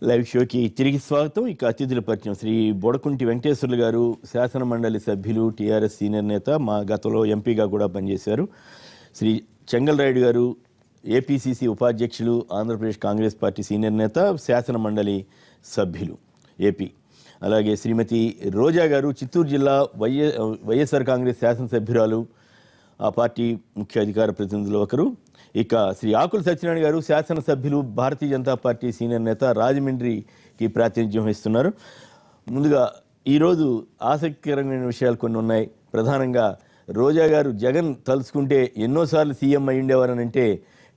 Live షోకి తిరిగి స్వాగతం. ఇక అతిథుల పరిచయం. శ్రీ బోడకుంటి వెంకటేశ్వర్లు గారు శాసన మండలి సభ్యులు, టీఆర్ఎస్ సీనియర్ నేత, మా గతంలో ఎంపీగా కూడా పనిచేశారు. శ్రీ చెంగల్రాయుడు గారు ఏపీసీసీ ఉపాధ్యక్షులు, ఆంధ్రప్రదేశ్ కాంగ్రెస్ పార్టీ సీనియర్ నేత, శాసన మండలి సభ్యులు ఏపీ. అలాగే శ్రీమతి రోజా గారు చిత్తూరు జిల్లా వైఎస్ఆర్ కాంగ్రెస్ శాసనసభ్యురాలు, ఆ పార్టీ ముఖ్య అధికార ప్రతినిధులు ఒకరు. ఇక శ్రీ ఆకుల సత్యనారాయణ గారు శాసనసభ్యులు, భారతీయ జనతా పార్టీ సీనియర్ నేత, రాజమండ్రికి ప్రాతినిధ్యం వహిస్తున్నారు. ముందుగా ఈరోజు ఆసక్తికరమైన విషయాలు కొన్ని ఉన్నాయి. ప్రధానంగా రోజా గారు జగన్ తలుచుకుంటే ఎన్నోసార్లు సీఎం అయి ఉండేవారనంటే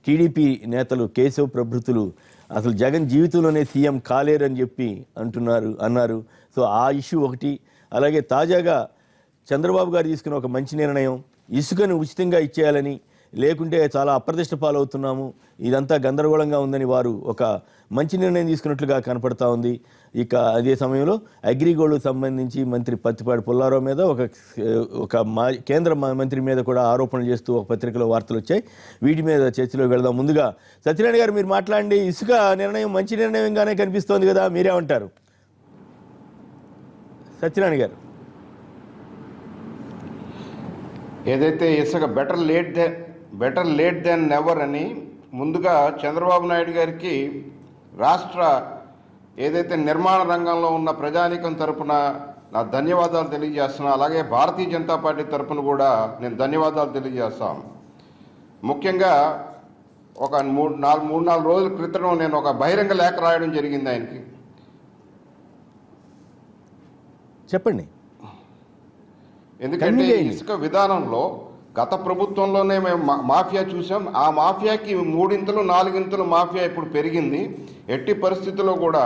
టీడీపీ నేతలు కేశవ్ ప్రభృతులు అసలు జగన్ జీవితంలోనే సీఎం కాలేరని చెప్పి అన్నారు. సో ఆ ఇష్యూ ఒకటి. అలాగే తాజాగా చంద్రబాబు గారు తీసుకున్న ఒక మంచి నిర్ణయం, ఇసుకను ఉచితంగా ఇచ్చేయాలని, లేకుంటే చాలా అప్రతిష్ట పాలవుతున్నాము, ఇదంతా గందరగోళంగా ఉందని వారు ఒక మంచి నిర్ణయం తీసుకున్నట్లుగా కనపడతా ఉంది. ఇక అదే సమయంలో అగ్రిగోల్డ్కు సంబంధించి మంత్రి పత్తిపాటి పుల్లారావు మీద ఒక కేంద్ర మంత్రి మీద కూడా ఆరోపణలు చేస్తూ ఒక పత్రికలో వార్తలు వచ్చాయి. వీటి మీద చర్చలో వెళదాం. ముందుగా సత్యనారాయణ గారు మీరు మాట్లాడండి. ఇసుక నిర్ణయం మంచి నిర్ణయంగానే కనిపిస్తోంది కదా, మీరేమంటారు? సత్యనారాయణ గారు. ఏదైతే ఇసుక బెటర్ లేట్ దెన్ నెవర్ అని ముందుగా చంద్రబాబు నాయుడు గారికి రాష్ట్ర ఏదైతే నిర్మాణ రంగంలో ఉన్న ప్రజానీకం తరపున నా ధన్యవాదాలు తెలియజేస్తున్నా. అలాగే భారతీయ జనతా పార్టీ తరపున కూడా నేను ధన్యవాదాలు తెలియజేస్తాను. ముఖ్యంగా ఒక మూడు నాలుగు రోజుల క్రితం నేను ఒక బహిరంగ లేఖ రాయడం జరిగింది ఆయనకి. చెప్పండి. ఎందుకంటే ఇసుక విధానంలో గత ప్రభుత్వంలోనే మేము మాఫియా చూసాం. ఆ మాఫియాకి 3 ఇంతలు 4 ఇంతలు మాఫియా ఇప్పుడు పెరిగింది. ఎట్టి పరిస్థితుల్లో కూడా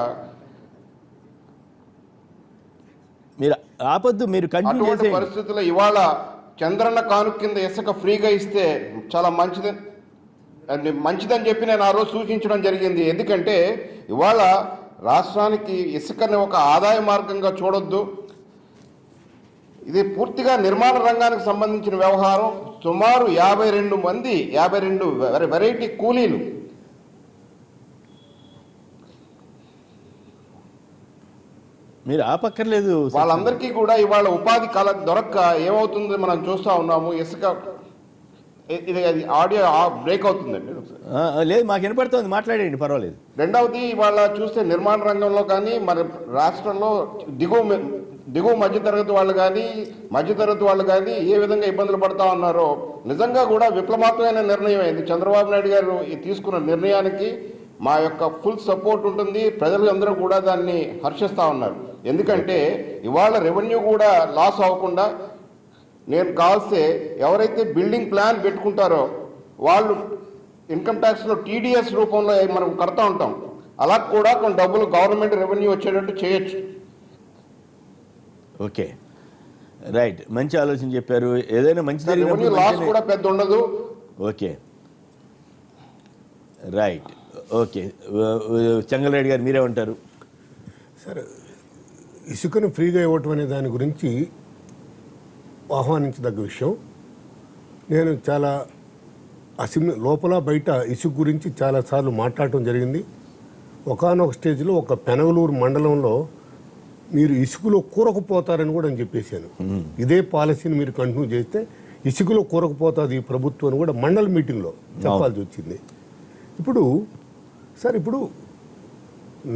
అటువంటి పరిస్థితుల్లో ఇవాళ చంద్రన్న కానుక కింద ఇసుక ఫ్రీగా ఇస్తే చాలా మంచిదని చెప్పి నేను ఆ రోజు సూచించడం జరిగింది. ఎందుకంటే ఇవాళ రాష్ట్రానికి ఇసుకని ఒక ఆదాయ మార్గంగా చూడొద్దు. ఇది పూర్తిగా నిర్మాణ రంగానికి సంబంధించిన వ్యవహారం. సుమారు 52 వెరైటీ కూలీలు మీరు ఆపక్కర్లేదు. వాళ్ళందరికీ కూడా ఇవాళ ఉపాధి దొరక్క ఏమవుతుంది మనం చూస్తూ ఉన్నాము. ఇసుక ఇది ఆడియో బ్రేక్ అవుతుందండి. లేదు, మాకు వినపడుతుంది, మాట్లాడండి, పర్వాలేదు. రెండవది, ఇవాళ చూస్తే నిర్మాణ రంగంలో కానీ మన రాష్ట్రంలో దిగువ మధ్యతరగతి వాళ్ళు కానీ ఏ విధంగా ఇబ్బందులు పడతా ఉన్నారో నిజంగా కూడా విప్లవాత్మకమైన నిర్ణయం అయింది. చంద్రబాబు నాయుడు గారు తీసుకున్న నిర్ణయానికి మా యొక్క ఫుల్ సపోర్ట్ ఉంటుంది. ప్రజలు అందరూ కూడా దాన్ని హర్షిస్తూ ఉన్నారు. ఎందుకంటే ఇవాళ రెవెన్యూ కూడా లాస్ అవ్వకుండా, నేను కాల్స్తే ఎవరైతే బిల్డింగ్ ప్లాన్ పెట్టుకుంటారో వాళ్ళు ఇన్కమ్ ట్యాక్స్లో టీడీఎస్ రూపంలో మనం కడతా ఉంటాం. అలా కూడా కొన్ని డబ్బులు గవర్నమెంట్ రెవెన్యూ వచ్చేటట్టు చేయొచ్చు. ఓకే, రైట్, మంచి ఆలోచన చెప్పారు. ఏదైనా మంచి లాస్ కూడా పెద్ద ఉండదు. Okay, right. ఓకే, చెంగల్రెడ్డి గారు మీరేమంటారు? సరే, ఇసుకను ఫ్రీగా ఇవ్వటం అనే దాని గురించి ఆహ్వానించదగ్గ విషయం. నేను చాలా అసెంబ్లీ లోపల బయట ఇసుక గురించి చాలాసార్లు మాట్లాడటం జరిగింది. ఒకానొక స్టేజ్లో ఒక పెనగలూరు మండలంలో మీరు ఇసుకలో కూరకపోతారని కూడా నేను చెప్పేశాను. ఇదే పాలసీని మీరు కంటిన్యూ చేస్తే ఇసుకలో కూరకపోతుంది ఈ ప్రభుత్వం అని కూడా మండల మీటింగ్లో చెప్పాల్సి వచ్చింది. ఇప్పుడు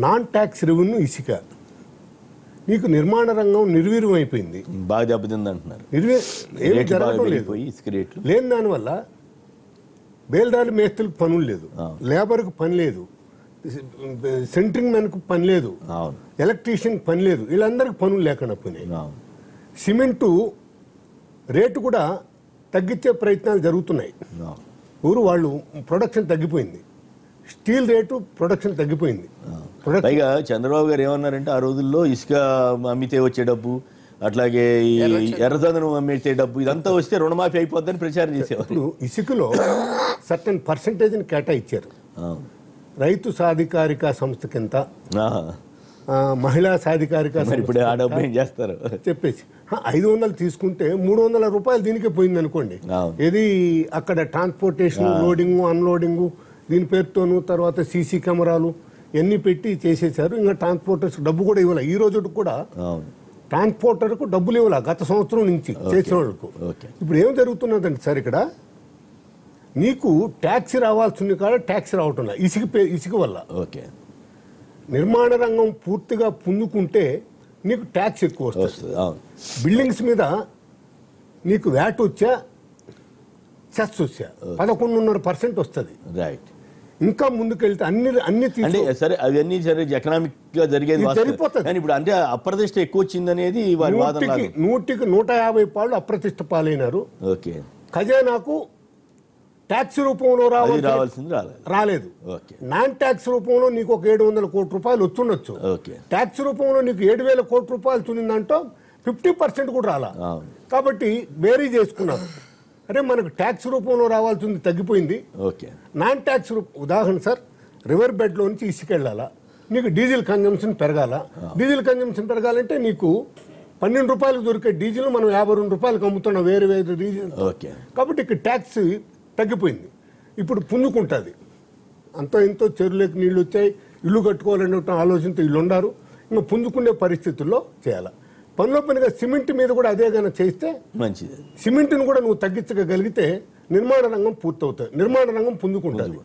నాన్ ట్యాక్స్ రెవెన్యూ ఇసుక నీకు నిర్మాణ రంగం నిర్వీర్యం అయిపోయింది, బాగా దెబ్బతింది అంటున్నారు. ఏమి జరగడం లేదు. లేని దానివల్ల బేల్దారి మేస్త్రులకు పనులు లేదు, లేబర్కు పని లేదు, సెంట్రింగ్ మ్యాన్కు పని లేదు, ఎలక్ట్రీషియన్ పని లేదు, వీళ్ళందరికీ పనులు లేకుండా పోయినాయి. సిమెంటు రేటు కూడా తగ్గించే ప్రయత్నాలు జరుగుతున్నాయి. వాళ్ళు ప్రొడక్షన్ తగ్గిపోయింది. స్టీల్ రేటు ప్రొడక్షన్ తగ్గిపోయింది. పైగా చంద్రబాబు గారు ఏమన్నారంటే ఆ రోజుల్లో ఇసుక అమ్మితే వచ్చే డబ్బు, అట్లాగే ఎర్రచందనం అమ్మితే డబ్బు, ఇదంతా వస్తే రుణమాఫీ అయిపోద్దని ప్రచారం చేసేవారు. ఇప్పుడు ఇసుకలో సర్టన్ పర్సంటేజ్ని కేటాయించారు. రైతు సాధికారిక సంస్థ కింద, మహిళా సాధికారిక చేస్తారు చెప్పేసి 500 తీసుకుంటే 300 రూపాయలు దీనికే పోయింది అనుకోండి. ఇది అక్కడ ట్రాన్స్పోర్టేషన్, లోడింగు, అన్లోడింగు, దీని పేరుతోనూ, తర్వాత సీసీ కెమెరాలు, ఎన్ని పెట్టి చేసేసారు. ఇంకా ట్రాన్స్పోర్టర్స్ డబ్బు కూడా ఇవ్వాలి. ఈ రోజు కూడా ట్రాన్స్పోర్టర్కు డబ్బులు ఇవ్వాలి గత సంవత్సరం నుంచి చేసిన వాళ్ళకు. ఇప్పుడు ఏం జరుగుతున్నదండి సార్, ఇక్కడ నీకు ట్యాక్స్ రావాల్సింది కాదు, ట్యాక్స్ రావటం ఇసుక వల్ల. నిర్మాణ రంగం పూర్తిగా పుంజుకుంటే నీకు ట్యాక్స్ ఎక్కువ వస్తుంది. బిల్డింగ్స్ మీద నీకు వ్యాట్ వచ్చా, సెస్ వచ్చా 11.5% వస్తుంది. ఇంకా ముందుకెళ్తే అన్ని సరే అవన్నీ ఎకనామిక్ గా జరిగేది జరిగిపోతుంది. ఇప్పుడు అంటే అప్రతిష్ట ఎక్కువ వచ్చింది అనేది 150 పాళ్ళు అప్రతిష్ట పాలైనారు. ఖజానాకు ట్యాక్స్ రూపంలో రావాల్సింది రాలేదు. నాన్ ట్యాక్స్ రూపంలో నీకు ఒక 700 కోట్ల రూపాయలు వచ్చుండొచ్చు. ట్యాక్స్ రూపంలో నీకు 7,000 కోట్ల రూపాయలు చునిందంటో 50% కూడా రాలా. కాబట్టి వేరీ చేసుకున్నారు. అంటే మనకు ట్యాక్స్ రూపంలో రావాల్సింది తగ్గిపోయింది. నాన్ ట్యాక్స్ ఉదాహరణ సార్, రివర్ బెడ్ లో నుంచి ఇసుకెళ్ళాలా, నీకు డీజిల్ కన్జంప్షన్ పెరగాల. డీజిల్ కన్జంప్షన్ పెరగాలంటే నీకు 12 రూపాయలకు దొరికే డీజిల్ మనం 52 రూపాయలకు అమ్ముతున్నాం వేరే డీజిల్. కాబట్టి ఇక్కడ ట్యాక్స్ తగ్గిపోయింది. ఇప్పుడు పుంజుకుంటుంది. అంతో ఎంతో చెరువులకు నీళ్ళు వచ్చాయి, ఇల్లు కట్టుకోవాలనే ఆలోచనతో ఇల్లు ఉండారు. ఇంకా పుంజుకునే పరిస్థితుల్లో చేయాలి. పనిలో పనిగా సిమెంట్ మీద కూడా అదే కన్నా చేస్తే మంచిది. సిమెంట్ను కూడా నువ్వు తగ్గించగలిగితే నిర్మాణ రంగం పూర్తవుతుంది, నిర్మాణ రంగం పుంజుకుంటుంది.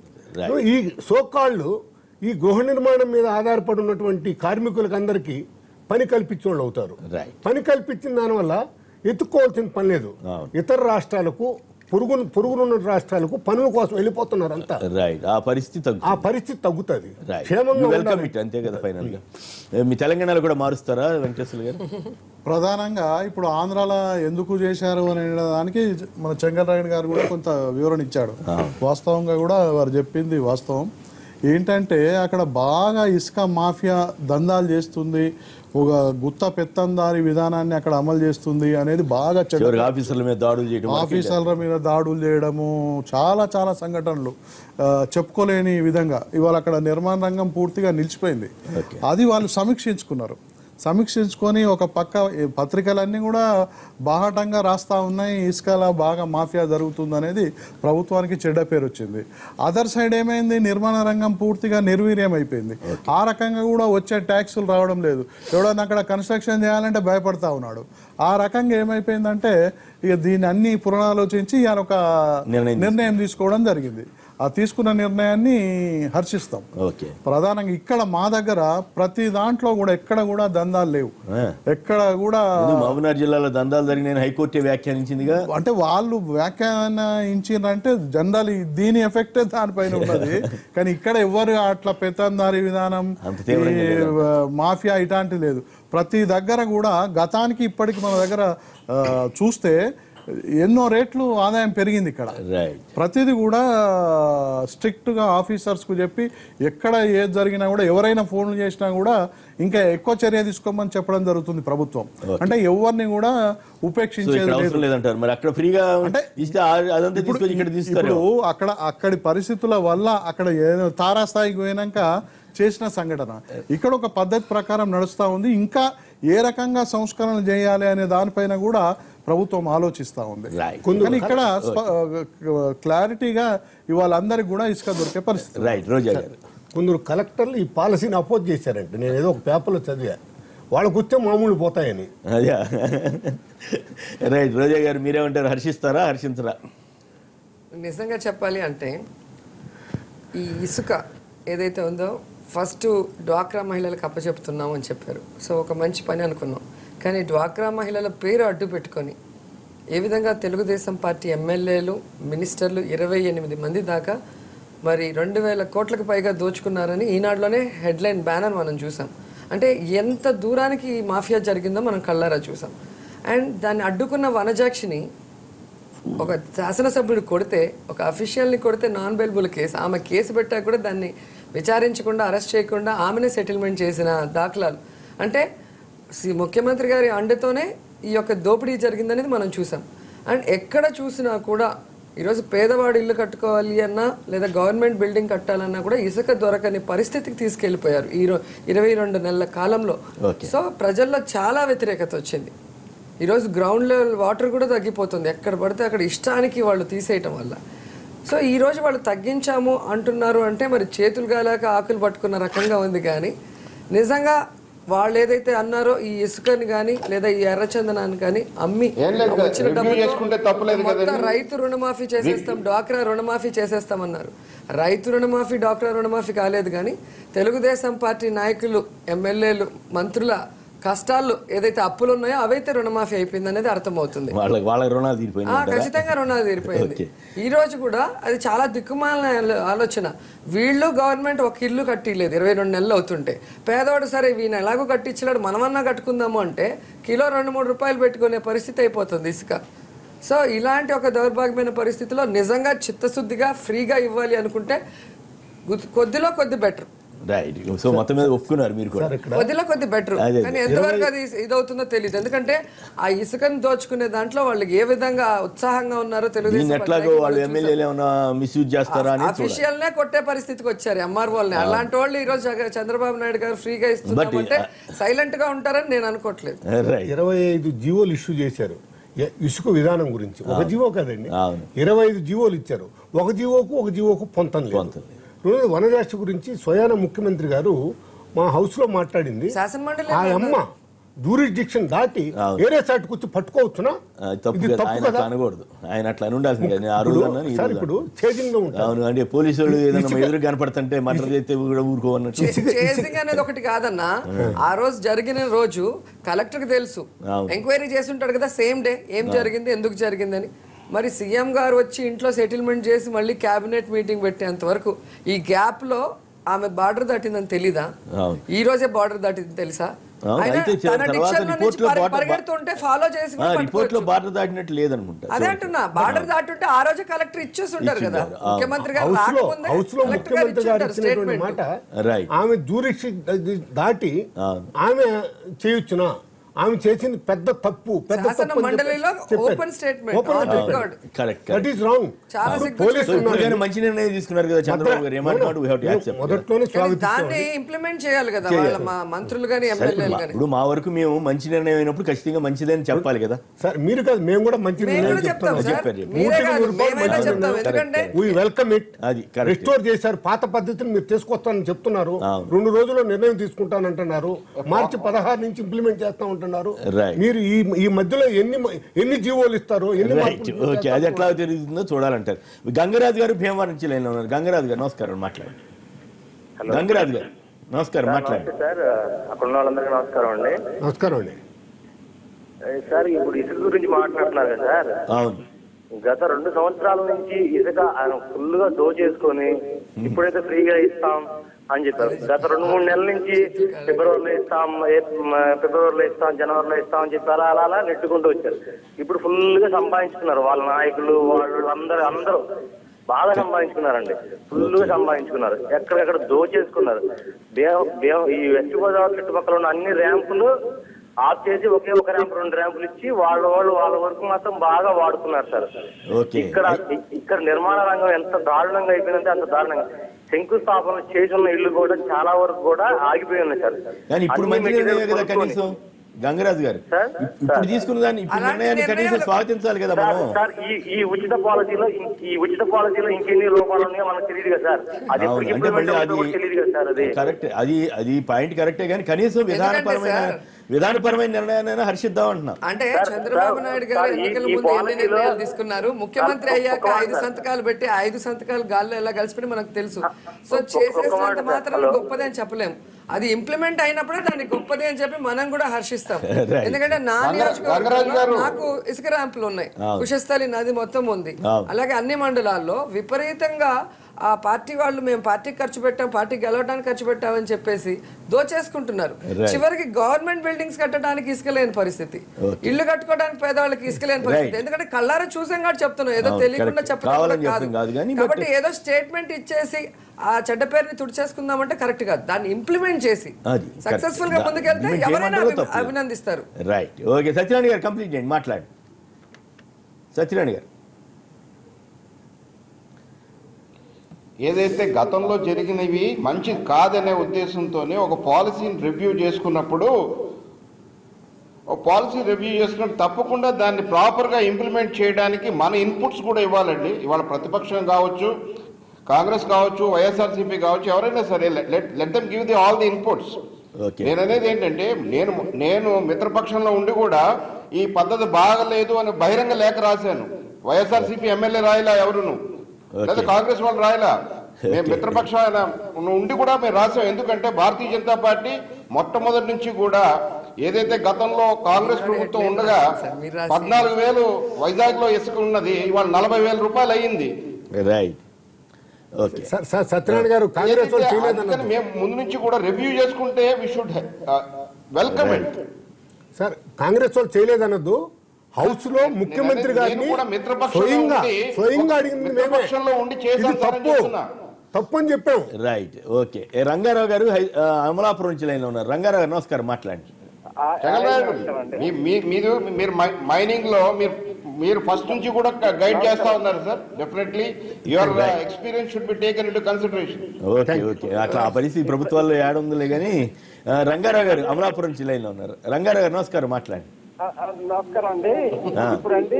ఈ సోకాళ్ళు ఈ గృహ నిర్మాణం మీద ఆధారపడి ఉన్నటువంటి కార్మికులకు అందరికీ పని కల్పించిన వాళ్ళు అవుతారు. పని కల్పించిన దానివల్ల ఎత్తుక్కోవాల్సిన పని లేదు. ఇతర రాష్ట్రాలకు పొరుగునున్న రాష్ట్రాలకు పనుల కోసం వెళ్ళిపోతున్నారు అంతా. ఆ పరిస్థితి తగ్గుతుంది. అంతే కదా. ఫైనల్ గా మీ తెలంగాణలో కూడా మారుస్తారా వెంకటేశ్వర గారు? ప్రధానంగా ఇప్పుడు ఆంధ్రాలో ఎందుకు చేశారు అనే దానికి మన చెంగల్రాయుడు గారు కూడా కొంత వివరణ ఇచ్చాడు. వాస్తవంగా కూడా వారు చెప్పింది వాస్తవం. ఏంటంటే అక్కడ బాగా ఇసుక మాఫియా దందాలు చేస్తుంది, ఒక గుత్త పెత్తందారి విధానాన్ని అక్కడ అమలు చేస్తుంది అనేది బాగా ఆఫీసర్ల మీద దాడులు చేయడము, చాలా చాలా సంఘటనలు చెప్పుకోలేని విధంగా ఇవాళ అక్కడ నిర్మాణ రంగం పూర్తిగా నిలిచిపోయింది. అది వాళ్ళు సమీక్షించుకొని ఒక పక్క పత్రికలన్నీ కూడా బాహటంగా రాస్తా ఉన్నాయి, ఇసుకల బాగా మాఫియా జరుగుతుంది అనేది ప్రభుత్వానికి చెడ్డ పేరు వచ్చింది. అదర్ సైడ్ ఏమైంది, నిర్మాణ రంగం పూర్తిగా నిర్వీర్యం అయిపోయింది. ఆ రకంగా కూడా వచ్చే ట్యాక్సులు రావడం లేదు. ఎవడన్నా అక్కడ కన్స్ట్రక్షన్ చేయాలంటే భయపడతా ఉన్నాడు. ఆ రకంగా ఏమైపోయిందంటే ఇక దీన్ని అన్ని పునరాలోచించి ఇవాళ ఒక నిర్ణయం తీసుకోవడం జరిగింది. ఆ తీసుకున్న నిర్ణయాన్ని హర్షిస్తాం. ప్రధానంగా ఇక్కడ మా దగ్గర ప్రతి దాంట్లో కూడా ఎక్కడ కూడా దందాలు లేవు. ఎక్కడ కూడా మహబూబ్నగర్ జిల్లాలో దందాలు జరిగిన హైకోర్టు వ్యాఖ్యానించిందిగా. అంటే వాళ్ళు వ్యాఖ్యానించారంటే జనరల్ దీని ఎఫెక్టే దానిపైన ఉన్నది. కానీ ఇక్కడ ఎవరు అట్లా పెత్తందారీ విధానం, మాఫియా ఇట్లాంటి లేదు. ప్రతి దగ్గర కూడా గతానికి ఇప్పటికి మన దగ్గర చూస్తే ఎన్నో రేట్లు ఆదాయం పెరిగింది. ఇక్కడ ప్రతిదీ కూడా స్ట్రిక్ట్ గా ఆఫీసర్స్ కు చెప్పి ఎక్కడ ఏది జరిగినా కూడా ఎవరైనా ఫోన్లు చేసినా కూడా ఇంకా ఎక్కువ చర్య తీసుకోమని చెప్పడం జరుగుతుంది ప్రభుత్వం. అంటే ఎవరిని కూడా ఉపేక్షించేది లేదంటారు. మరి అక్కడ ఫ్రీగా అంటే ఇప్పుడు అక్కడి పరిస్థితుల వల్ల అక్కడ తారాస్థాయికి పోయినాక చేసిన సంఘటన ఇక్కడ ఒక పద్ధతి ప్రకారం నడుస్తూ ఉంది. ఇంకా ఏ రకంగా సంస్కరణలు చేయాలి అనే దానిపైన కూడా ప్రభుత్వం ఆలోచిస్తూ ఉంది. కానీ ఇక్కడ క్లారిటీగా ఇవాళ అందరికి కూడా ఇసుక దొరికే పరిస్థితి. కొందరు కలెక్టర్లు ఈ పాలసీని అపోజ్ చేశారంటే, నేను ఏదో ఒక పేపర్లో చదివా, వాళ్ళకు వచ్చే మామూలు పోతాయని. అదే రైట్. రోజా గారు మీరేమంటారు, హర్షిస్తారా హర్షించరా? నిజంగా చెప్పాలి అంటే ఈ ఇసుక ఏదైతే ఉందో ఫస్ట్ డ్వాక్రా మహిళలకు అప్పచెప్తున్నాం అని చెప్పారు. సో ఒక మంచి పని అనుకున్నాం. కానీ డ్వాక్రా మహిళల పేరు అడ్డు పెట్టుకొని ఏ విధంగా తెలుగుదేశం పార్టీ ఎమ్మెల్యేలు, మినిస్టర్లు 28 మంది దాకా మరి 2,000 కోట్లకు పైగా దోచుకున్నారని ఈనాడులోనే హెడ్లైన్ బ్యానర్ మనం చూసాం. అంటే ఎంత దూరానికి ఈ మాఫియా జరిగిందో మనం కళ్ళారా చూసాం. అండ్ దాన్ని అడ్డుకున్న వనజాక్షిని ఒక శాసనసభ్యుడు కొడితే, ఒక అఫీషియల్ని కొడితే నాన్ బెయిలబుల్ కేసు, ఆమె కేసు పెట్టాక కూడా దాన్ని విచారించకుండా అరెస్ట్ చేయకుండా ఆమెనే సెటిల్మెంట్ చేసిన దాఖలాలు. అంటే ముఖ్యమంత్రి గారి అండతోనే ఈ యొక్క దోపిడీ జరిగిందనేది మనం చూసాం. అండ్ ఎక్కడ చూసినా కూడా ఈరోజు పేదవాడు ఇల్లు కట్టుకోవాలి అన్నా లేదా గవర్నమెంట్ బిల్డింగ్ కట్టాలన్నా కూడా ఇసుక దొరకని పరిస్థితికి తీసుకెళ్లిపోయారు ఈ 22 నెలల కాలంలో. సో ప్రజల్లో చాలా వ్యతిరేకత వచ్చింది. ఈరోజు గ్రౌండ్ లెవెల్ వాటర్ కూడా తగ్గిపోతుంది. ఎక్కడ పడితే అక్కడ ఇష్టానికి వాళ్ళు తీసేయటం వల్ల. సో ఈ రోజు వాళ్ళు తగ్గించాము అంటున్నారు అంటే మరి చేతులు గాలాక ఆకులు పట్టుకున్న రకంగా ఉంది. కానీ నిజంగా వాళ్ళు ఏదైతే అన్నారో ఈ ఇసుకని కానీ లేదా ఈ ఎర్రచందనాన్ని కానీ అమ్మి వచ్చిన డబ్బుతో రైతు రుణమాఫీ చేసేస్తాం, డ్వాక్రా రుణమాఫీ చేసేస్తామన్నారు. రైతు రుణమాఫీ, డ్వాక్రా రుణమాఫీ కాలేదు. కానీ తెలుగుదేశం పార్టీ నాయకులు, ఎమ్మెల్యేలు, మంత్రుల కష్టాలు ఏదైతే అప్పులు ఉన్నాయో అవైతే రుణమాఫీ అయిపోయింది అనేది అర్థమవుతుంది. ఖచ్చితంగా రుణాలు తీరిపోయింది. ఈ రోజు కూడా అది చాలా దిక్కుమాలిన ఆలోచన. వీళ్ళు గవర్నమెంట్ ఒక ఇల్లు కట్టిలేదు 22 నెలలు అవుతుంటే, పేదవాడు సరే వీళ్ళని ఎలాగో కట్టించలేడు మనమన్నా కట్టుకుందాము అంటే కిలో 2-3 రూపాయలు పెట్టుకునే పరిస్థితి అయిపోతుంది ఇసుక. సో ఇలాంటి ఒక దౌర్భాగ్యమైన పరిస్థితిలో నిజంగా చిత్తశుద్ధిగా ఫ్రీగా ఇవ్వాలి అనుకుంటే కొద్దిలో కొద్ది బెటర్. సో మొత్తం మీద ఒప్పుకున్నారు మీరు కూడా, కొద్దిలో కొద్ది బెటర్. కానీ ఎంతవరకు అది ఇదవుతుందో తెలియదు. ఎందుకంటే ఆ ఇసుకను దోచుకునే దాంట్లో వాళ్ళకి ఏ విధంగా ఉత్సాహంగా ఉన్నారో తెలుగుదేశం అఫీషియల్ నే కొట్టే పరిస్థితికి వచ్చారు ఎంఆర్ఓల్ని. అలాంటి వాళ్ళు ఈ రోజు చంద్రబాబు నాయుడు గారు ఫ్రీగా ఇస్తున్నారంటే సైలెంట్ గా ఉంటారని నేను అనుకోవట్లేదు. 25 జీవోలు ఇష్యూ చేశారు ఇసుక విధానం గురించి. ఒక జీవో కదండి, 25 జీవోలు ఇచ్చారు. ఒక జీవోకు పొంతం లేదు. వనరాష్ట్ర గురించి స్వయాన ముఖ్యమంత్రి గారు మా హౌస్ లో మాట్లాడింది. ఆ అమ్మ జ్యూరిస్డిక్షన్ దాటి వేరే సైట్కి వచ్చి పట్టుకోవచ్చునా? ఆయన అట్లా ఉండాల్సింది. ఇప్పుడు చేజింగ్ లో ఉంటారు పోలీసు వాళ్ళు ఏదైనా ఎదురు కనపడుతుంటే మర్డర్ చేస్తే ఊరుకోవన్నట్టు. చేజింగ్ అనేది ఒకటి కాదన్నా. ఆ రోజు జరిగిన రోజు కలెక్టర్ కి తెలుసు, ఎంక్వైరీ చేసి ఉంటాడు కదా సేమ్ డే ఏం జరిగింది, ఎందుకు జరిగిందని. మరి సీఎం గారు వచ్చి ఇంట్లో సెటిల్మెంట్ చేసి మళ్ళీ క్యాబినెట్ మీటింగ్ పెట్టేంత వరకు ఈ గ్యాప్ లో ఆమె బార్డర్ దాటిందని తెలీదా? ఈ రోజే బార్డర్ దాటింది తెలుసా? పరిగెడుతుంటే ఫాలో చేసి అదే అంటున్నా. బార్డర్ దాటుంటే ఆ రోజు కలెక్టర్ ఇచ్చేసి ఉంటారు కదా. ముఖ్యమంత్రి గారు మాట ఆమె జ్యూరిస్డిక్షన్ దాటి ఆమె చేయొచ్చునా? ఆమె చేసింది పెద్ద తప్పు. మంచి నిర్ణయం తీసుకున్నారు కదా చంద్రబాబు గారు. దాన్ని ఇంప్లిమెంట్ చేయాలి కదా వాళ్ళ మంత్రులు కానీ ఎమ్మెల్యేలు కానీ. ఇప్పుడు మా వరకు మేము మంచి నిర్ణయం అయినప్పుడు ఖచ్చితంగా మంచిదని చెప్పాలి కదా సార్. మీరు కాదు, మేము కూడా మంచి నిర్ణయం రిస్టోర్ చేశారు. పాత పద్ధతిని మీరు తీసుకొస్తానని చెప్తున్నారు. 2 రోజుల్లో నిర్ణయం తీసుకుంటానంటున్నారు. మార్చి 16 నుంచి ఇంప్లిమెంట్ చేస్తా ఉంటున్నారు. మీరు ఈ మధ్యలో ఎన్ని జీవోలు ఇస్తారో, అది ఎట్లా తిరుగుతుందో చూడాలంటారు. గంగరాజు గారు భీమవరం నుంచి లైన్లో ఉన్నారు. గంగరాజు గారు నమస్కారం, మాట్లాడండి. గంగరాజు గారు నమస్కారం, మాట్లాడండి. సార్ అక్కడ ఉన్న వాళ్ళందరికీ నమస్కారం అండి. నమస్కారం అండి. సార్ ఇప్పుడు ఇసుక గురించి మాట్లాడుతున్నారు కదా సార్. అవును, గత 2 సంవత్సరాల నుంచి ఇసుక ఆయన ఫుల్ గా దోచేసుకొని ఇప్పుడైతే ఫ్రీగా ఇస్తాం అని చెప్పారు. గత 2-3 నెలల నుంచి ఫిబ్రవరిలో ఇస్తాం, జనవరిలో ఇస్తాం అని చెప్పి అలా నెట్టుకుంటూ వచ్చారు. ఇప్పుడు ఫుల్ గా సంపాదించుకున్నారు వాళ్ళ నాయకులు, వాళ్ళు అందరూ బాగా సంపాదించుకున్నారండి. ఫుల్ గా సంపాదించుకున్నారు, ఎక్కడెక్కడ దోచేసుకున్నారు. ఈ వెస్ట్ గోదావరి చుట్టుపక్కల ఉన్న అన్ని ర్యాంపులు ఆఫ్ చేసి ఒకే ఒక ర్యాంప్ 2 ర్యాంపులు ఇచ్చి వాళ్ళ వరకు మాత్రం బాగా వాడుకున్నారు సార్. ఇక్కడ నిర్మాణ రంగం ఎంత దారుణంగా అయిపోయిందంటే అంత దారుణంగా. శంకుస్థాపన చేసి ఉన్న ఇల్లు కూడా చాలా వరకు కూడా ఆగిపోయి ఉన్నాయి సార్. గంగరాజు గారు ఇప్పుడు తీసుకున్న దాన్ని నిర్ణయాన్ని కనీసం స్వాగతించాలి కదా సార్. ఈ ఉచిత పాలసీలో ఇంకెన్ని లోపాలు ఉన్నాయో మనకు తెలియదు కదా సార్. అది తెలియదు కదా సార్. అది కరెక్ట్, అది పాయింట్ కరెక్టే. కానీ కనీసం విధానపరమైన నిర్ణయాన్ని హర్షిద్దాం అంటున్నా. అంటే చంద్రబాబు నాయుడు గారు ఎన్నికల ముందు ఎన్ని నిర్ణయాలు తీసుకున్నారు, ముఖ్యమంత్రి అయ్యాక 5 సంతకాలు పెట్టి 5 సంతకాలు గాల్లో ఎలా కలిసిపోయి మనకు తెలుసు. సో చేసేసినంత మాత్రం గొప్పది అని చెప్పలేము. అది ఇంప్లిమెంట్ అయినప్పుడే దాన్ని గొప్పది అని చెప్పి మనం కూడా హర్షిస్తాం. ఎందుకంటే నా నియోజకవర్గంలో నాకు ఇసుక ర్యాంపులు ఉన్నాయి, కుశస్థలి నది మొత్తం ఉంది. అలాగే అన్ని మండలాల్లో విపరీతంగా ఆ పార్టీ వాళ్ళు మేము పార్టీకి ఖర్చు పెట్టాం, పార్టీకి గెలవడానికి ఖర్చు పెట్టామని చెప్పేసి దోచేసుకుంటున్నారు. చివరికి గవర్నమెంట్ బిల్డింగ్స్ కట్టడానికి ఇసుకలేని పరిస్థితి, ఇల్లు కట్టుకోవడానికి పేదవాళ్ళకి ఇసుకలేని పరిస్థితి. ఎందుకంటే కళ్ళారా చూసాం కాబట్టి చెప్తున్నాం, ఏదో తెలియకుండా చెప్పడం కాదు. కాబట్టి ఏదో స్టేట్మెంట్ ఇచ్చేసి ఆ చెడ్డ పేరుని తుడిచేసుకుందామంటే కరెక్ట్ కాదు. దాన్ని ఇంప్లిమెంట్ చేసి సక్సెస్ఫుల్ గా ముందుకెళ్తే ఎవరైనా అభినందిస్తారు. Right, okay. సత్యనారాయణ గారు కంప్లీట్ చేయండి, మాట్లాడు. సత్యనారాయణ గారు, ఏదైతే గతంలో జరిగినవి మంచి కాదనే ఉద్దేశంతోనే ఒక పాలసీని రివ్యూ చేసుకున్నప్పుడు పాలసీ రివ్యూ చేసుకుని తప్పకుండా దాన్ని ప్రాపర్గా ఇంప్లిమెంట్ చేయడానికి మన ఇన్పుట్స్ కూడా ఇవ్వాలండి. ఇవాళ ప్రతిపక్షం కావచ్చు, కాంగ్రెస్ కావచ్చు, వైఎస్ఆర్సీపీ కావచ్చు, ఎవరైనా సరే let them give the all the inputs. నేను అనేది ఏంటంటే నేను మిత్రపక్షంలో ఉండి కూడా ఈ పద్ధతి బాగలేదు అని బహిరంగ లేఖ రాశాను. వైఎస్ఆర్సీపీ ఎమ్మెల్యే రాయలా, ఎవరును లేదా కాంగ్రెస్ వాళ్ళు రాయలా, మేము మిత్రపక్షాన ఉండి కూడా మేము రాసాం. ఎందుకంటే భారతీయ జనతా పార్టీ మొట్టమొదటి నుంచి కూడా ఏదైతే గతంలో కాంగ్రెస్ ప్రభుత్వం ఉండగా 14,000 వైజాగ్ లో ఇసుక ఉన్నది, ఇవాళ 40,000 రూపాయలు అయ్యింది. సత్యనారాయణ గారు, కాంగ్రెస్ మేము ముందు నుంచి కూడా రివ్యూ చేసుకుంటే we should welcome it. Sir Congress వాళ్ళు చేయలేదన్నద్దు, హౌస్ లో ముఖ్యమంత్రి గారిని స్వయంగా అడిగింది మేమే, తప్పు అని చెప్పాం. Right, okay. రంగారావు గారు అమలాపురం నుంచి లైన్ లో ఉన్నారు. రంగారావు గారు నమస్కారం, మాట్లాడండి. మీరు మైనింగ్ లో మీరు ఫస్ట్ నుంచి కూడా గైడ్ చేస్తా ఉన్నారు sir. Definitely your experience should be taken into consideration. Okay, okay. అట్లా ఆ పరిస్థితి ప్రభుత్వాల్లో ఏడుందిలే కానీ రంగారావు గారు అమలాపురం నుంచి లైన్ లో ఉన్నారు. రంగారావు గారు నమస్కారం, మాట్లాడండి. నమస్కారం అండి. ఇప్పుడండి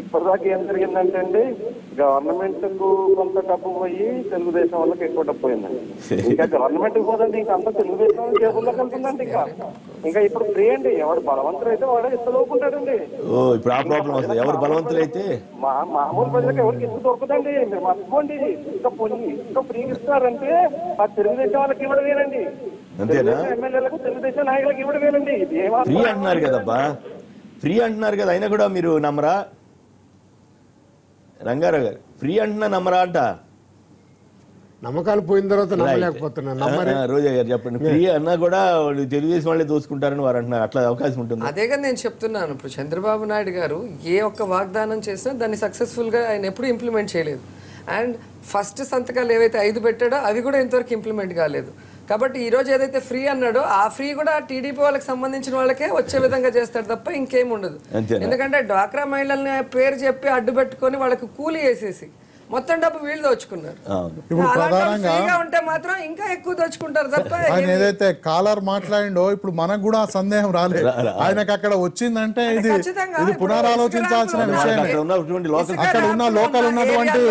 ఇప్పటిదాకా ఏం జరిగిందంటే అండి, గవర్నమెంట్ కు కొంత డబ్బు పోయి తెలుగుదేశం వాళ్ళకి ఎక్కువ డబ్బు పోయిందండి. ఇంకా గవర్నమెంట్ కు పోదండి, ఇంకా అంతా తెలుగుదేశం జేబుల్లోకి వెళ్తుందండి. ఇంకా ఇప్పుడు ఫ్రీ అండి, ఎవరు బలవంతులైతే వాడే ఇస్తలోకుంటాడండి. ఇప్పుడు ఆ ప్రాబ్లం వస్తుంది, ఎవరు బలవంతులైతే మామూలు ప్రజలకు ఎవరికి ఇస్తూ దొరకదండి. మీరు మర్చిపోండి, ఇంకా ఫ్రీ ఇస్తారంటే ఆ తెలుగుదేశం వాళ్ళకి ఇవ్వడమేనండి, ఎమ్మెల్యేలకు తెలుగుదేశం నాయకులకు ఇవ్వడమేనండి. ఫ్రీ అంటున్నారు కదబ్బా, ఫ్రీ అంటున్నారు కదా, అయినా కూడా మీరు నమ్మరా? రంగారావు గారు ఫ్రీ అంటున్నా నమ్మరా అంట? నమ్మకాలు పోయిన తర్వాత నమ్మలేకపోతున్నా. రోజా గారు చెప్పండి, ఫ్రీ అన్నా కూడా వాళ్ళు తెలుగుదేశం వాళ్ళే దోచుకుంటారని వారు అంటున్నారు, అట్లా అవకాశం ఉంటుంది? అదేగా నేను చెప్తున్నాను. ఇప్పుడు చంద్రబాబు నాయుడు గారు ఏ ఒక్క వాగ్దానం చేసినా దాన్ని సక్సెస్ఫుల్గా ఆయన ఎప్పుడు ఇంప్లిమెంట్ చేయలేదు. అండ్ ఫస్ట్ సంతకాలు ఏవైతే 5 పెట్టాడో అవి కూడా ఇంతవరకు ఇంప్లిమెంట్ కాలేదు. కాబట్టి ఈ రోజు ఏదైతే ఫ్రీ అన్నాడో ఆ ఫ్రీ కూడా టీడీపీ వాళ్ళకి సంబంధించిన వాళ్ళకే వచ్చే విధంగా చేస్తాడు తప్ప ఇంకేం ఉండదు. ఎందుకంటే డ్వాక్రా మహిళల్ని పేరు చెప్పి అడ్డు పెట్టుకొని వాళ్ళకి కూలీ వేసేసి మొత్తం డబ్బు వీళ్ళు దోచుకున్నారు. ఇప్పుడు ప్రధానంగా ఉంటే మాత్రం ఇంకా ఎక్కువ దోచుకుంటారు తప్ప. ఆయన ఏదైతే కాలర్ మాట్లాడిండో ఇప్పుడు మనకు కూడా సందేహం రాలేదు. ఆయనకు అక్కడ వచ్చిందంటే ఇది పునరాలోచించాల్సిన విషయం. అక్కడ ఉన్న లోకల్ ఉన్నటువంటి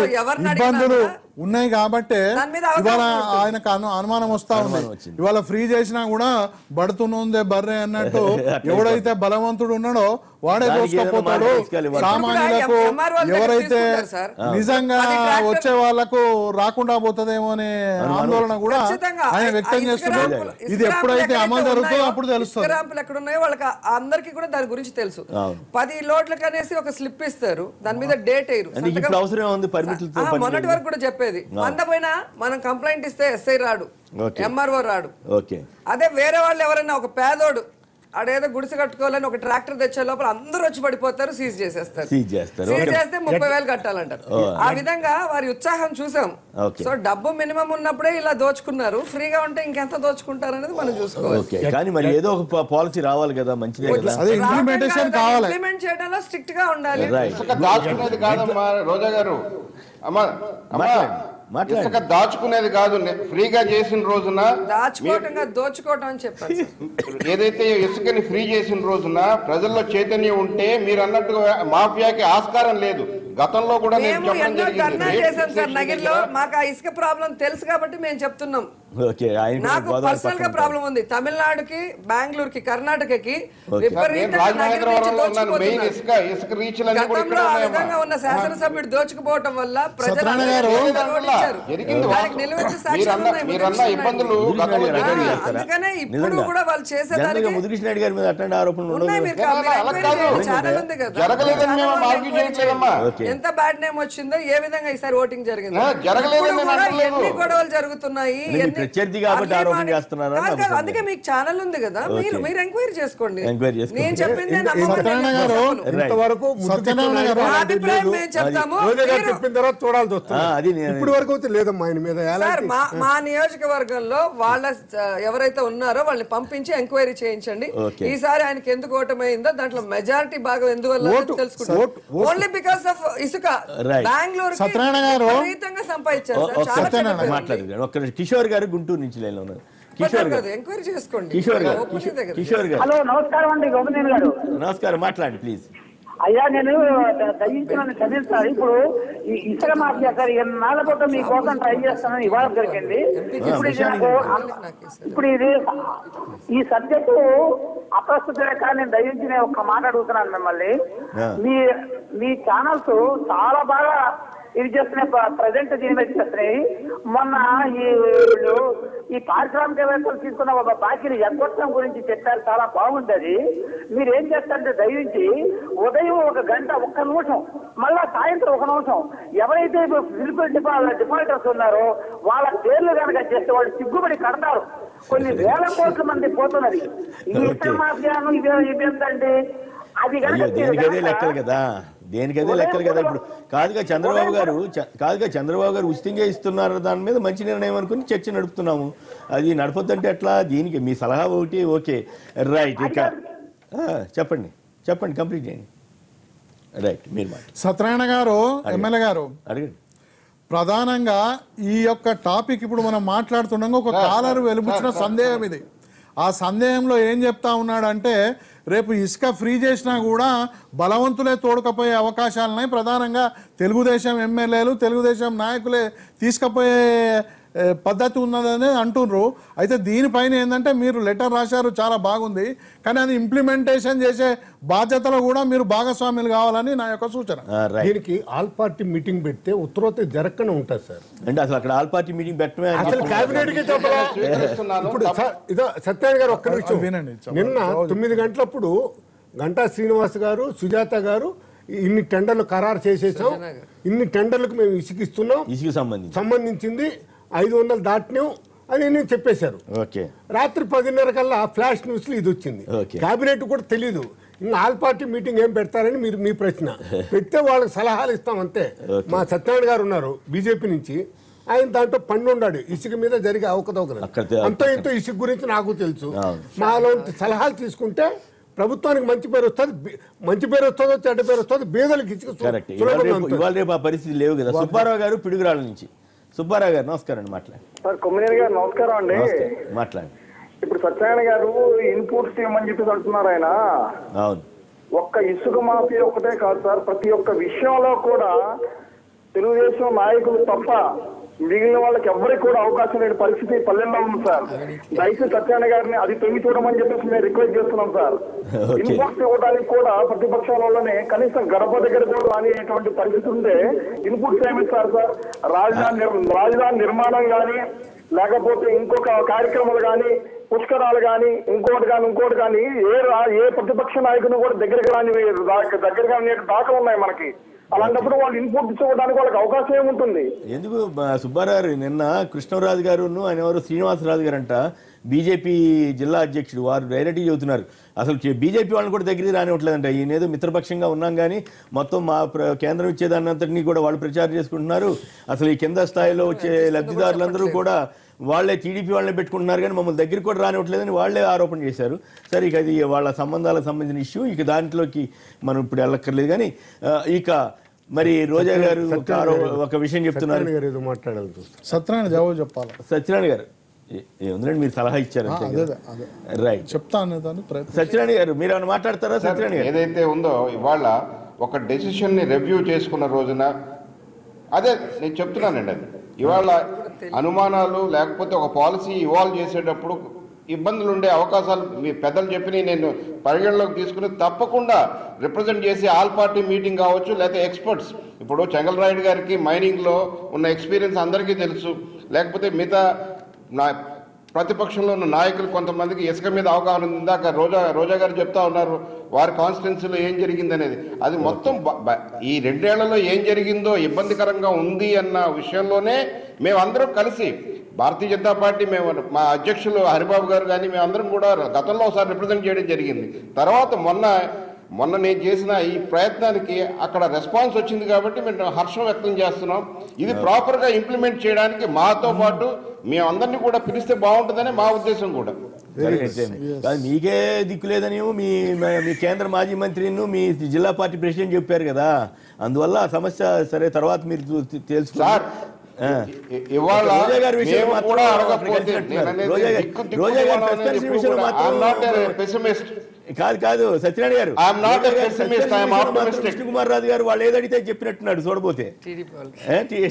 ఇబ్బందులు ఉన్నాయి కాబట్టి ఇవాళ ఆయనకు అనుమానం వస్తా ఉంది. ఇవాళ ఫ్రీ చేసినా కూడా బడుతున్నదే బర్రె అన్నట్టు ఎవడైతే బలవంతుడు ఉన్నాడో వాడే దోచుకోపోతాడు. సామాన్యులకు ఎవరైతే నిజంగా వచ్చే వాళ్లకు రాకుండా పోతుందేమో అనే ఆందోళన కూడా ఆయన వ్యక్తం చేస్తున్నారు. ఇది ఎప్పుడైతే అమలు జరుగుతుందో అప్పుడు తెలుస్తుంది. ఎక్కడ ఉన్నాయో వాళ్ళకి అందరికీ కూడా దాని గురించి తెలుసు. 10 లోట్లకు అనేసి ఒక స్లిప్ ఇస్తారు, దాని మీద డేట్ వేయరు. మొన్నటి వరకు కూడా చెప్పేది పోయినా మనం కంప్లైంట్ ఇస్తే ఎస్ఐ రాడు, ఎంఆర్ఓ రాడు. అదే వేరే వాళ్ళు ఎవరైనా ఒక పేదోడు ఆడేదో గుడిసె కట్టుకోవాలని ఒక ట్రాక్టర్ తెచ్చే లోపల అందరూ వచ్చి పడిపోతారు, సీజ్ చేసేస్తారు. సీజ్ చేస్తే 30,000 కట్టాలంటారు. ఆ విధంగా వారి ఉత్సాహం చూసాం. సో డబ్బు మినిమం ఉన్నప్పుడే ఇలా దోచుకున్నారు, ఫ్రీగా ఉంటే ఇంకెంత దోచుకుంటారు అనేది మనం చూసుకోవాలి. కానీ మరి ఏదో ఒక పాలసీ రావాలి కదా, మంచిదే కదా, ఇంప్లిమెంట్ చేయడంలో స్ట్రిక్ట్ గా ఉండాలి. రోజా గారు ఇసుక దాచుకునేది కాదు, ఫ్రీగా చేసిన రోజున దోచుకోవటం అని చెప్పారు. ఏదైతే ఇసుకని ఫ్రీ చేసిన రోజున ప్రజల్లో చైతన్యం ఉంటే మీరు అన్నట్టుగా మాఫియాకి ఆస్కారం లేదు. గతంలో కూడా నగిరిలో మాకు ఆ ఇసుక ప్రాబ్లం తెలుసు కాబట్టి మేము చెప్తున్నాం. నాకు పర్సనల్ గా ప్రాబ్లం ఉంది. తమిళనాడుకి, బెంగళూరుకి, కర్ణాటకకి ఉన్న శాసనసభ్యుడు దోచుకుపోవటం వల్ల ప్రజలు అందుకనే ఇప్పుడు కూడా వాళ్ళు చేసేదానికి ఎంత బ్యాడ్ నేమ్ వచ్చిందో, ఏ విధంగా ఈసారి ఓటింగ్ జరిగింది, ఎన్ని గొడవలు జరుగుతున్నాయి. అందుకే మీకు ఛానల్ ఉంది కదా, మీరు ఎంక్వైరీ చేసుకోండి. నేను చెప్పింది మా నియోజకవర్గంలో వాళ్ళ ఎవరైతే ఉన్నారో వాళ్ళని పంపించి ఎంక్వైరీ చేయించండి. ఈసారి ఆయనకి ఎందుకు ఓటమైందో దాంట్లో మెజారిటీ భాగం ఎందువల్ల తెలుసుకుంటాం. ఓన్లీ బికాస్ ఆఫ్ ఇసుక బెంగళూరు సంపాదించారు. కిషోర్ గారు గుంటూరు నుంచి లైన్లో ఉన్నారు. కిషోర్ గారు ఎంక్వైరీ చేసుకోండి. కిషోర్ గారు హలో, నమస్కారం అండి గోపనేని గారు. నమస్కారం, మాట్లాడండి ప్లీజ్. అయ్యా, నేను దయించున్నాను, క్షమిస్తాను. ఇప్పుడు ఈ ఇసుక మాఫియా సార్ నాళ్ళ పాటు మీకోసం ట్రై చేస్తానని ఇవాళ దొరికింది. ఇప్పుడు ఇది ఈ సబ్జెక్టు అప్రస్తుతమే, కానీ నేను దయించి నేను ఒక్క మాట అడుగుతున్నాను మిమ్మల్ని. మీ ఛానల్స్ చాలా బాగా ఇది చేస్తున్నాయి, ప్రజెంట్ దీని మీద చేస్తున్నాయి. మొన్న ఈ పారిశ్రామికవేత్తలు తీసుకున్న ఒక బాకీని ఎగ్గొట్టడం గురించి చెప్పారు, చాలా బాగుంటది. మీరు ఏం చేస్తారంటే దయించి ఉదయం 1 గంట 1 నిమిషం, మళ్ళా సాయంత్రం 1 నిమిషం, ఎవరైతే డిఫాల్టర్స్ ఉన్నారో వాళ్ళ పేర్లు కనుక చేస్తే వాళ్ళు సిగ్గుబడి కడతారు. కొన్ని వేల కోట్ల మంది పోతున్నది ఈ ఇసుక మాఫియాను. ఇవేంటండి అది దేనికదే లెక్కలు కదా, దేనికదే లెక్కలు కదా. ఇప్పుడు కాదుగా చంద్రబాబు గారు ఉచితంగా ఇస్తున్నారు, దాని మీద మంచి నిర్ణయం అనుకుని చర్చ నడుపుతున్నాము. అది నడపొద్దంటే ఎట్లా? దీనికి మీ సలహా ఒకటి. Okay, right. ఇక చెప్పండి, కంప్లీట్ చేయండి. రైట్, మీరు సత్యనారాయణ గారు, ఎమ్మెల్యే గారు అడగండి. ప్రధానంగా ఈ యొక్క టాపిక్ ఇప్పుడు మనం మాట్లాడుతుండగా ఒక కాలర్ వెలుపుచ్చిన సందేహం ఇది. ఆ సందేహంలో ఏం చెప్తా ఉన్నాడంటే, రేపు ఇసుక ఫ్రీ చేసినా కూడా బలవంతులే తోడుకపోయే అవకాశాలున్నాయి, ప్రధానంగా తెలుగుదేశం ఎమ్మెల్యేలు తెలుగుదేశం నాయకులే తీసుకుపోయే పద్ధతి ఉన్నదని అంటున్నారు. అయితే దీనిపైన ఏంటంటే మీరు లెటర్ రాశారు, చాలా బాగుంది, కానీ అది ఇంప్లిమెంటేషన్ చేసే బాధ్యతలో కూడా మీరు భాగస్వాములు కావాలని నా యొక్క సూచన. దీనికి ఆల్ పార్టీ మీటింగ్ పెడితే ఉత్తరోత్తి జరగకుండా ఉంటుంది సార్. అంటే అసలు అక్కడ ఆల్ పార్టీ మీటింగ్ పెట్టడమే అసలు కేబినెట్ కి చెప్పాలా? ఇప్పుడు ఇదో సత్యనారాయణ గారు ఒక్క నిమిషం వినండి. నిన్న 9 గంటలప్పుడు గంటా శ్రీనివాస్ గారు, సుజాత గారు ఇన్ని టెండర్లు ఖరారు చేసేసాం, ఇన్ని టెండర్లకు మేము ఇసుకిస్తున్నాం, ఇసుకు సంబంధించింది 500 దాటినాం అని నేను చెప్పేశారు. రాత్రి 10:30 కల్లా ఫ్లాష్ న్యూస్ లో ఇది వచ్చింది. కేబినెట్ కూడా తెలీదు. ఇంకా ఆల్ పార్టీ మీటింగ్ ఏం పెడతారని మీరు మీ ప్రశ్న పెడితే వాళ్ళకి సలహాలు ఇస్తాం అంతే. మా సత్యనారాయణ గారు ఉన్నారు బీజేపీ నుంచి, ఆయన దాంట్లో పన్నుండాడు ఇసుక మీద జరిగే అవకతవకలు. అంతో ఇంతో ఇసుక గురించి నాకు తెలుసు. మాలో సలహాలు తీసుకుంటే ప్రభుత్వానికి మంచి పేరు వస్తుంది, చెడ్డ పేరు వస్తుంది, బీదలకు ఇసుక. ఇవాళ రేపు ఆ పరిస్థితి లేవు కదా. సుబ్బారావు గారు పిడుగురాళ్ళ నుంచి. సుబ్బారావు గారు నమస్కారం అండి, మాట్లాడండి. కొమ్మినేని గారు నమస్కారం అండి, మాట్లాడండి. ఇప్పుడు సత్యనారాయణ గారు ఇన్పుట్స్ ఇవ్వమని చెప్పేసి అంటున్నారు ఆయన. అవును, ఒక్క ఇసుక మాఫియా ఒకటే కాదు సార్, ప్రతి ఒక్క విషయంలో కూడా తెలుగుదేశం నాయకులు తప్ప మిగిలిన వాళ్ళకి ఎవరికి కూడా అవకాశం లేని పరిస్థితి పల్లెల్లో ఉంది సార్. దయచేసి సత్యనారాయణ గారిని అది తొంగి చూడమని చెప్పేసి మేము రిక్వెస్ట్ చేస్తున్నాం సార్. ఇన్పుట్స్ ఇవ్వడానికి కూడా ప్రతిపక్షాల వల్లనే కనీసం గడప దగ్గర కూడా రానిటువంటి పరిస్థితి ఉంటే ఇన్పుట్స్ ఏమిస్తారు సార్? రాజధాని నిర్మాణం కానీ, లేకపోతే ఇంకొక కార్యక్రమాలు కానీ, పుష్కరాలు కానీ, ఇంకోటి కానీ ఏ ప్రతిపక్ష నాయకుని కూడా దగ్గరగా రాని దాఖలు ఉన్నాయి మనకి. అలాంటప్పుడు వాళ్ళు ఇన్పుట్ ఇచ్చుకోవడానికి వాళ్ళకి అవకాశం ఏముంటుంది? ఎందుకు సుబ్బారావు నిన్న కృష్ణరాజు గారు ఆయన ఎవరు శ్రీనివాసరాజు గారు అంట, బీజేపీ జిల్లా అధ్యక్షుడు, వారు డైరెక్ట్గా చెబుతున్నారు అసలు బీజేపీ వాళ్ళని కూడా దగ్గరికి రానివ్వట్లేదంట. ఈయనేదో మిత్రపక్షంగా ఉన్నాం కానీ మొత్తం మా కేంద్రం ఇచ్చేదాన్నంతటినీ కూడా వాళ్ళు ప్రచారం చేసుకుంటున్నారు. అసలు ఈ కింద స్థాయిలో వచ్చే లబ్ధిదారులందరూ కూడా వాళ్ళే టీడీపీ వాళ్ళని పెట్టుకుంటున్నారు కానీ మమ్మల్ని దగ్గరికి కూడా రానివ్వట్లేదని వాళ్ళే ఆరోపణ చేశారు. సరే, ఇక అది వాళ్ళ సంబంధాలకు సంబంధించిన ఇష్యూ, ఇక దాంట్లోకి మనం ఇప్పుడు వెళ్ళక్కర్లేదు. కానీ ఇక మరి రోజా గారు ఒక విషయం చెప్తున్నారు. సత్యనారాయణ జవాబు చెప్పాలి. సత్యనారాయణ గారు ఏముందండి, మీరు సలహా ఇచ్చారు, రైట్, చెప్తాను. సత్యనారాయణ గారు మీరు ఏమైనా మాట్లాడతారా? సత్యనారాయణ గారు ఏదైతే ఉందో ఇవాళ ఒక డెసిషన్ ని రివ్యూ చేసుకున్న రోజున, అదే నేను చెప్తున్నానండి, అది ఇవాళ అనుమానాలు లేకపోతే ఒక పాలసీ ఇవాల్వ్ చేసేటప్పుడు ఇబ్బందులు ఉండే అవకాశాలు మీ పెద్దలు చెప్పిన నేను పరిగణలోకి తీసుకుని తప్పకుండా రిప్రజెంట్ చేసి ఆల్ పార్టీ మీటింగ్ కావచ్చు, లేకపోతే ఎక్స్పర్ట్స్, ఇప్పుడు చెంగల్రాయుడు గారికి మైనింగ్లో ఉన్న ఎక్స్పీరియన్స్ అందరికీ తెలుసు, లేకపోతే మిగతా ప్రతిపక్షంలో ఉన్న నాయకులు కొంతమందికి ఇసుక మీద అవగాహన ఉంది. ఇందాక రోజా గారు చెప్తా ఉన్నారు వారి కాన్స్టిట్యున్సీలో ఏం జరిగింది అనేది. అది మొత్తం ఈ 2 ఏళ్లలో ఏం జరిగిందో ఇబ్బందికరంగా ఉంది అన్న విషయంలోనే మేమందరం కలిసి భారతీయ జనతా పార్టీ, మేము మా అధ్యక్షులు హరిబాబు గారు కానీ మేమందరం కూడా గతంలో ఒకసారి రిప్రజెంట్ చేయడం జరిగింది. తర్వాత మొన్న నేను చేసిన ఈ ప్రయత్నానికి అక్కడ రెస్పాన్స్ వచ్చింది కాబట్టి మేము హర్షం వ్యక్తం చేస్తున్నాం. ఇది ప్రాపర్గా ఇంప్లిమెంట్ చేయడానికి మాతో పాటు మేమందరినీ కూడా పిలిస్తే బాగుంటుందని మా ఉద్దేశం కూడా. మీకే దిక్కు లేదని మీ కేంద్ర మాజీ మంత్రిను మీ జిల్లా పార్టీ ప్రెసిడెంట్ చెప్పారు కదా, అందువల్ల సమస్య సరే తర్వాత మీరు తెలుసు సార్. ఇవాళ రోజా గారి విషయం మేము మాత్రం కూడా అక్కడ అడగకపోతే కలిసినట్టున్నారు. నేను రోజా అనేది గారి- దిక్కు దిక్కు రోజా గారి దిక్కుమాల అనేది సస్పెన్షన్ ఎప్పుడు విషయంలో కూడా మాత్రం I'm not a pessimist. కాదు సత్యనారాయణ గారు, I'm not a రోజా గారి pessimist, సస్పెన్షన్ I'm విషయంలో మాత్రం optimistic. విష్ణుకుమార్ రాజు గారు వాళ్ళు ఏదడితే చెప్పినట్టున్నాడు చూడబోతే. టీడీపీ వాళ్ళు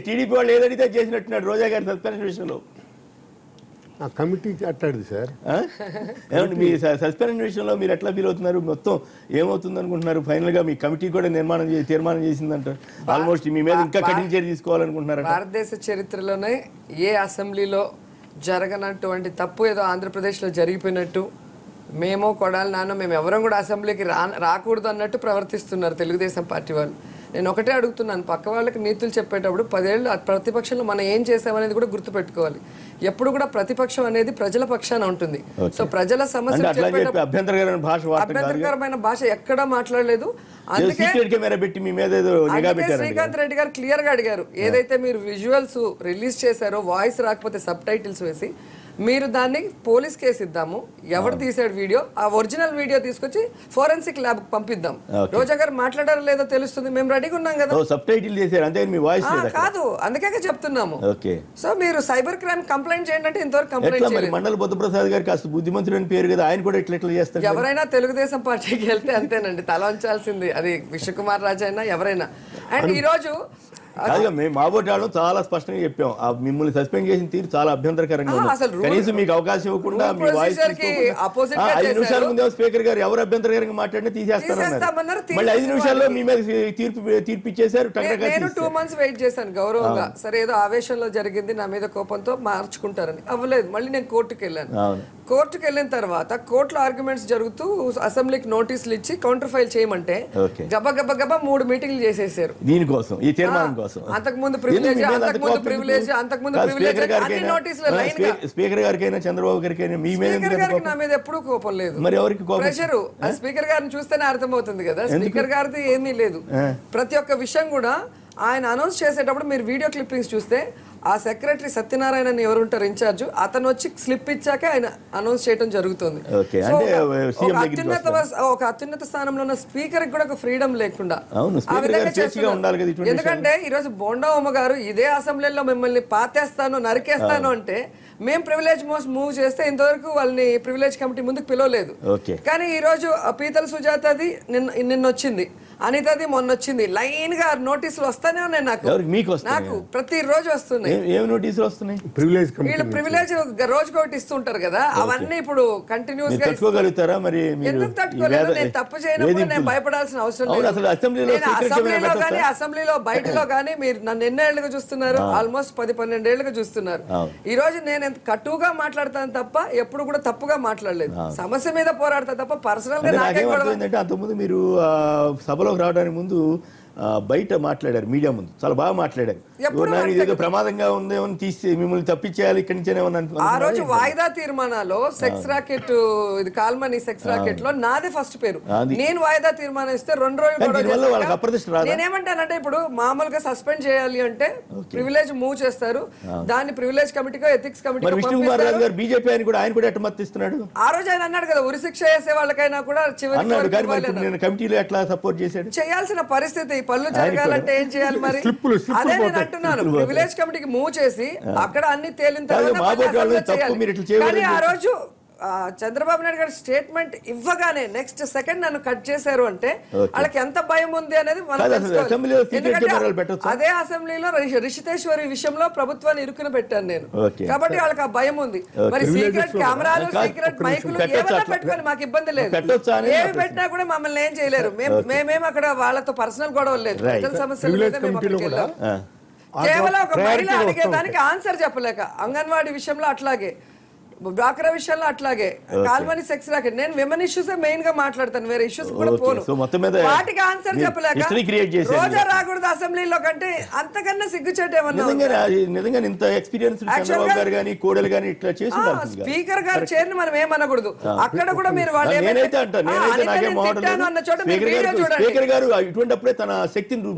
టీడీపీ వాళ్ళు ఏదడితే చేసినట్టున్నాడు రోజా గారి సస్పెన్షన్ విషయంలో. ఆ కమిటీ అట్టాడు సార్. ఏమండి మీ సస్పెన్షన్ విషయంలో మీరు ఎట్లా ఫీల్ అవుతున్నారు? మొత్తం ఏమవుతుంది అనుకుంటున్నారు? ఫైనల్ గా మీ కమిటీ కూడా తీర్మానం చేసిందంట. ఆల్మోస్ట్ మీ మీద ఇంకా కఠిన చర్య తీసుకోవాలనుకుంటున్నారు. భారతదేశ చరిత్రలోనే ఏ అసెంబ్లీలో జరగనటువంటి తప్పు ఏదో ఆంధ్రప్రదేశ్లో జరిగిపోయినట్టు, మేమో కొడాలి నాన్న మేము ఎవరం కూడా అసెంబ్లీకి రాకూడదు అన్నట్టు ప్రవర్తిస్తున్నారు తెలుగుదేశం పార్టీ వాళ్ళు. నేను ఒకటే అడుగుతున్నాను, పక్క వాళ్ళకి నీతులు చెప్పేటప్పుడు 10 ఏళ్ళు ప్రతిపక్షంలో మనం ఏం చేసామనేది కూడా గుర్తుపెట్టుకోవాలి. ఎప్పుడు కూడా ప్రతిపక్షం అనేది ప్రజల పక్షాన ఉంటుంది. సో ప్రజల సమస్యలు చెప్పేటప్పుడు అభ్యంతరకరమైన భాష ఎక్కడా మాట్లాడలేదు. అందుకే శ్రీకాంత్ రెడ్డి గారు క్లియర్ గా అడిగారు, ఏదైతే మీరు విజువల్స్ రిలీజ్ చేశారో వాయిస్ రాకపోతే సబ్ టైటిల్స్ వేసి మీరు దాన్ని పోలీస్ కేసు ఇద్దాము, ఎవరు తీసాడు వీడియో ఆ ఒరిజినల్ వీడియో తీసుకొచ్చి ఫోరెన్సిక్ ల్యాబ్ పంపిద్దాం. రోజా గారు మాట్లాడారో లేదో తెలుస్తుంది, మేము రెడీగా ఉన్నాం కదా. సబ్ టైటిల్ చేశారు అంతే, మీ వాయిస్ కాదు, అందుకే చెప్తున్నాము. సో మీరు సైబర్ క్రైమ్ కంప్లైంట్ చేయండి అంటే ఇంతవరకు కంప్లైంట్ చేయలేదు. మండల బుద్ధప్రసాద్ గారు కాస్త బుద్ధిమంతుడు అని పేరు కదా, ఆయన కూడా ఎట్లా చేస్తారు? ఎవరైనా తెలుగుదేశం పార్టీకి వెళ్తే అంతేనండి, తల వంచాల్సింది. అది విష్ణుకుమార్ రాజు అయినా ఎవరైనా. అండ్ ఈ రోజు మేము మాబోటాలను చాలా స్పష్టంగా చెప్పాం, మిమ్మల్ని సస్పెండ్ చేసిన తీరు చాలా అభ్యంతరకరంగా ఉంది. కనీసం మీకు అవకాశం ఇవ్వకుండా మీ వాయిస్ 5 నిమిషాల ముందే స్పీకర్ గారు ఎవరు అభ్యంతరకరంగా మాట్లాడినా తీసేస్తారన్నారు. మళ్ళీ 5 నిమిషాల్లో మీ మీద తీర్పు ఇచ్చేశారు. నేను 2 months వెయిట్ చేశాను గౌరవంగా, సరే ఏదో ఆవేశంలో జరిగింది నా మీద కోపంతో మార్చుకుంటారని. అవ్వలేదు. మళ్ళీ నేను కోర్టుకు వెళ్ళాను. కోర్టుకు వెళ్ళిన తర్వాత కోర్టులో ఆర్గ్యుమెంట్స్ జరుగుతూ అసెంబ్లీకి నోటీసులు ఇచ్చి కౌంటర్ ఫైల్ చేయమంటే గబ 3 మీటింగ్లు చేసేసారు దీనికోసం, ఈ తీర్మానం కోసం. అంతకుముందు ప్రివిలేజ్ అన్ని నోటీసులు లైన్ గా. స్పీకర్ గారికైనా చంద్రబాబు గారికైనా మీ మీద నా మీద ఎప్పుడూ కోపం లేదు. మరి ఎవరికి ప్రెషర్ స్పీకర్ గారిని చూస్తేనే అర్థమవుతుంది కదా. స్పీకర్ గారిది ఏమీ లేదు. ప్రతి ఒక్క విషయం కూడా ఆయన అనౌన్స్ చేసేటప్పుడు మీరు వీడియో క్లిప్పింగ్స్ చూస్తే ఆ సెక్రటరీ సత్యనారాయణ ఎవరు ఉంటారు ఇన్ఛార్జ్, అతను వచ్చి స్లిప్ ఇచ్చాకే ఆయన అనౌన్స్ చేయడం జరుగుతుంది. ఒక అత్యున్నత స్థానంలో ఉన్న స్పీకర్ కూడా ఒక ఫ్రీడమ్ లేకుండా ఆ విధంగా చేస్తున్నారు. ఎందుకంటే ఈ రోజు బోండా ఉమ్మ గారు ఇదే అసెంబ్లీలో మిమ్మల్ని పాతేస్తాను నరికేస్తాను అంటే మేము ప్రివిలేజ్ మూవ్ చేస్తే ఇంతవరకు వాళ్ళని ప్రివిలేజ్ కమిటీ ముందుకు పిలవలేదు. కానీ ఈ రోజు పీతల సుజాతది నిన్న వచ్చింది, అనితది మొన్న వచ్చింది, లైన్ గా నోటీసులు వస్తానే ఉన్నాయి. నాకు ప్రతి రోజు వస్తున్నాయి. వీళ్ళు ప్రివిలేజ్ రోజుకొకటి ఇస్తుంటారు కదా, అవన్నీ ఇప్పుడు కంటిన్యూస్ గా ఎందుకు తట్టుకోలేదు? నేను తప్పు చేయనప్పుడు నేను భయపడాల్సిన అవసరం లేదు. అసెంబ్లీలో కానీ అసెంబ్లీలో బయటలో కానీ మీరు నన్ను ఎన్నేళ్లుగా చూస్తున్నారు? ఆల్మోస్ట్ 10-12 ఏళ్లుగా చూస్తున్నారు. ఈ రోజు నేను కటువుగా మాట్లాడతాను తప్ప ఎప్పుడు కూడా తప్పుగా మాట్లాడలేదు. సమస్య మీద పోరాడతా తప్ప పర్సనల్ గా నాకే గొడవ. అంతకుముందు మీరు సభలోకి రావడానికి ముందు బయట మాట్లాడారు, మీడియా ముందు చాలా బాగా మాట్లాడారు. ఏదో ప్రమాదంగా ఉందేమో తీసి మిమ్మల్ని తప్పించేయాలి ఇక్కడి నుంచి. ఆ రోజు వాయిదా తీర్మానాల్లో సెక్స్ రాకెట్, ఇది కాల్మనీ సెక్స్ రాకెట్ లో నాదే ఫస్ట్ పేరు. నేను వాయిదా తీర్మానం ఇస్తే 2 రోజులు నేనేమంటానంటే, ఇప్పుడు మామూలుగా సస్పెండ్ చేయాలి అంటే ప్రివిలేజ్ మూవ్ చేస్తారు, దాన్ని ప్రివిలేజ్ కమిటీకో ఎథిక్స్ కమిటీ. బీజేపీ ఆయన కూడా మద్దతిస్తున్నాడు. ఆ రోజు ఆయన అన్నాడు కదా, ఉరిశిక్ష చేసే వాళ్ళకైనా కూడా చివరి కమిటీలో ఎట్లా సపోర్ట్ చేశాడు. చేయాల్సిన పరిస్థితి, పనులు జరగాలంటే ఏం చేయాలి మరి? అదే నేను అంటున్నాను, ప్రివిలేజ్ కమిటీకి మూవ్ చేసి అక్కడ అన్ని తేలిన తర్వాత. కానీ ఆ రోజు చంద్రబాబు నాయుడు గారు స్టేట్మెంట్ ఇవ్వగానే నెక్స్ట్ సెకండ్ నన్ను కట్ చేశారు అంటే వాళ్ళకి ఎంత భయం ఉంది అనేది మనం తెలుసుకోవాలి. అదే అసెంబ్లీలో రిషితేశ్వరి విషయంలో ప్రభుత్వాన్ని ఇరుకున పెట్టాను నేను, కాబట్టి వాళ్ళకి ఆ భయం ఉంది. మరి సీక్రెట్ కెమెరాలు, సీక్రెట్ మైకులు ఏమైనా పెట్టుకొని మాకు ఇబ్బంది లేదు. ఏమి పెట్టినా కూడా మమ్మల్ని ఏం చేయలేరు. మేమేం అక్కడ వాళ్ళతో పర్సనల్ గొడవలు లేదు, ప్రజల సమస్యలు మీద మేము అక్కడికి వెళ్ళాం. కేవలం ఒక మహిళ అడిగేదానికి ఆన్సర్ చెప్పలేక, అంగన్వాడీ విషయంలో అట్లాగే, డ్వాక్రా విషయంలో అట్లాగే, కాల్మనీ సెక్స్ రాకెట్, నేను విమెన్ ఇష్యూస్ మెయిన్ గా మాట్లాడతాను, వేరే ఇష్యూస్ కూడా పోను. వాటికి ఆన్సర్ చెప్పలేక రోజా రాకూడదు అసెంబ్లీలో కంటే అంతకన్నా సిగ్గుచేట ఏమన్నా. స్పీకర్ గారు చేరిని మనం ఏమనకూడదు. అక్కడ కూడా మీరు వాళ్ళు అన్న చోట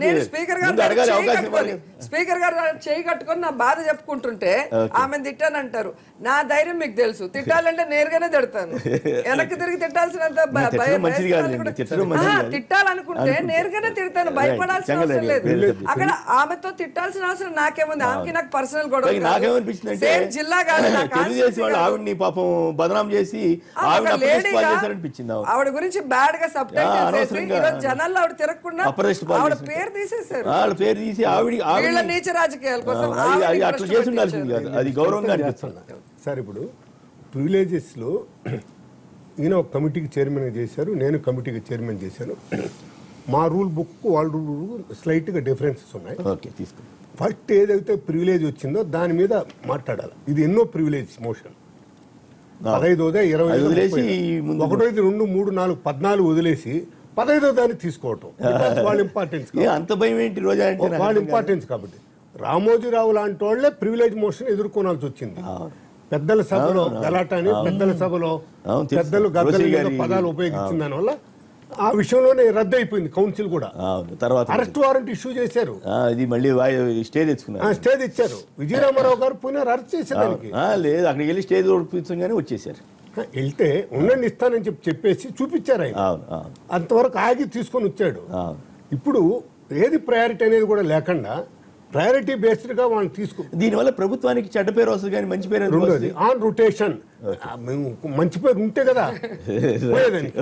నేను స్పీకర్ గారు చేయి కట్టుకొని నా బాధ చెప్పుకుంటుంటే ఆమె తిట్టానంటారు. నా ధైర్యం మీకు మీకు తెలుసు, తిట్టాలంటే నేరుగానే తిడతాను. వెనక్కి తిరిగి తిట్టాల్సినంత తిట్టాలనుకుంటే నేరుగానే తిడతాను, భయపడాల్సిన అవసరం లేదు. అక్కడ ఆమెతో తిట్టాల్సిన అవసరం నాకేముంది? ఆమెకి నాకు పర్సనల్ గొడవ జిల్లా కాదు, పాపం బదనాం చేసి ఆవిడ గురించి బ్యాడ్ గా సబ్ టైటిల్స్ వేసి ఈరోజు జనాల్లో ఆవిడ తిరగకుండా ఆవిడ పేరు తీసేశారు. వాళ్ళ పేరు తీసి వీళ్ళ నీచ రాజకీయాల కోసం అట్లా చేసి ఉండాల్సింది కాదు, అది గౌరవంగా అనిపిస్తుంది సార్. ఇప్పుడు ప్రివిలేజెస్ లో ఈయన ఒక కమిటీకి చైర్మన్ చేశారు, నేను కమిటీకి చైర్మన్ చేశాను. మా రూల్ బుక్ వాళ్ళ రూల్ స్లైట్ గా డిఫరెన్సెస్ ఉన్నాయి. ఫస్ట్ ఏదైతే ప్రివిలేజ్ వచ్చిందో దాని మీద మాట్లాడాలి. ఇది ఎన్నో ప్రివిలేజ్ మోషన్ 15, 20, 1, 2, 3, 4, 14 వదిలేసి 15వ దాన్ని తీసుకోవటం వాళ్ళ ఇంపార్టెన్స్. అంత భయం ఏంటి రోజా? వాళ్ళ ఇంపార్టెన్స్ కాబట్టి రామోజీరావు లాంటి వాళ్ళే ప్రివిలేజ్ మోషన్ ఎదుర్కోవాల్సి వచ్చింది. పెద్దల సభలో గలాటాని, పెద్దల సభలో పెద్దలు గద్దలు పదాలు ఉపయోగించిన దానివల్ల ఆ విషయంలోనే రద్దు అయిపోయింది. కౌన్సిల్ కూడా తర్వాత అరెస్ట్ వారెంట్ ఇష్యూ చేశారు, స్టే తెచ్చారు. విజయరామారావు గారు పోయినారు అరెస్ట్ చేసేదానికి. లేదు, అక్కడికి వెళ్ళి స్టేజ్ ఓడిపించగానే వచ్చేసారు. వెళ్తే ఉండండి ఇస్తానని చెప్పేసి చూపించారు ఆయన. అంతవరకు ఆగి తీసుకొని వచ్చాడు. ఇప్పుడు ఏది ప్రయారిటీ అనేది కూడా లేకుండా ప్రయారిటీ బేస్డ్ గా వాళ్ళని తీసుకో. దీనివల్ల ప్రభుత్వానికి చెడ్డ పేరు వస్తుంది కానీ మంచి పేరు రెండోది ఆన్ రొటేషన్. మంచి పేరు ఉంటే కదా.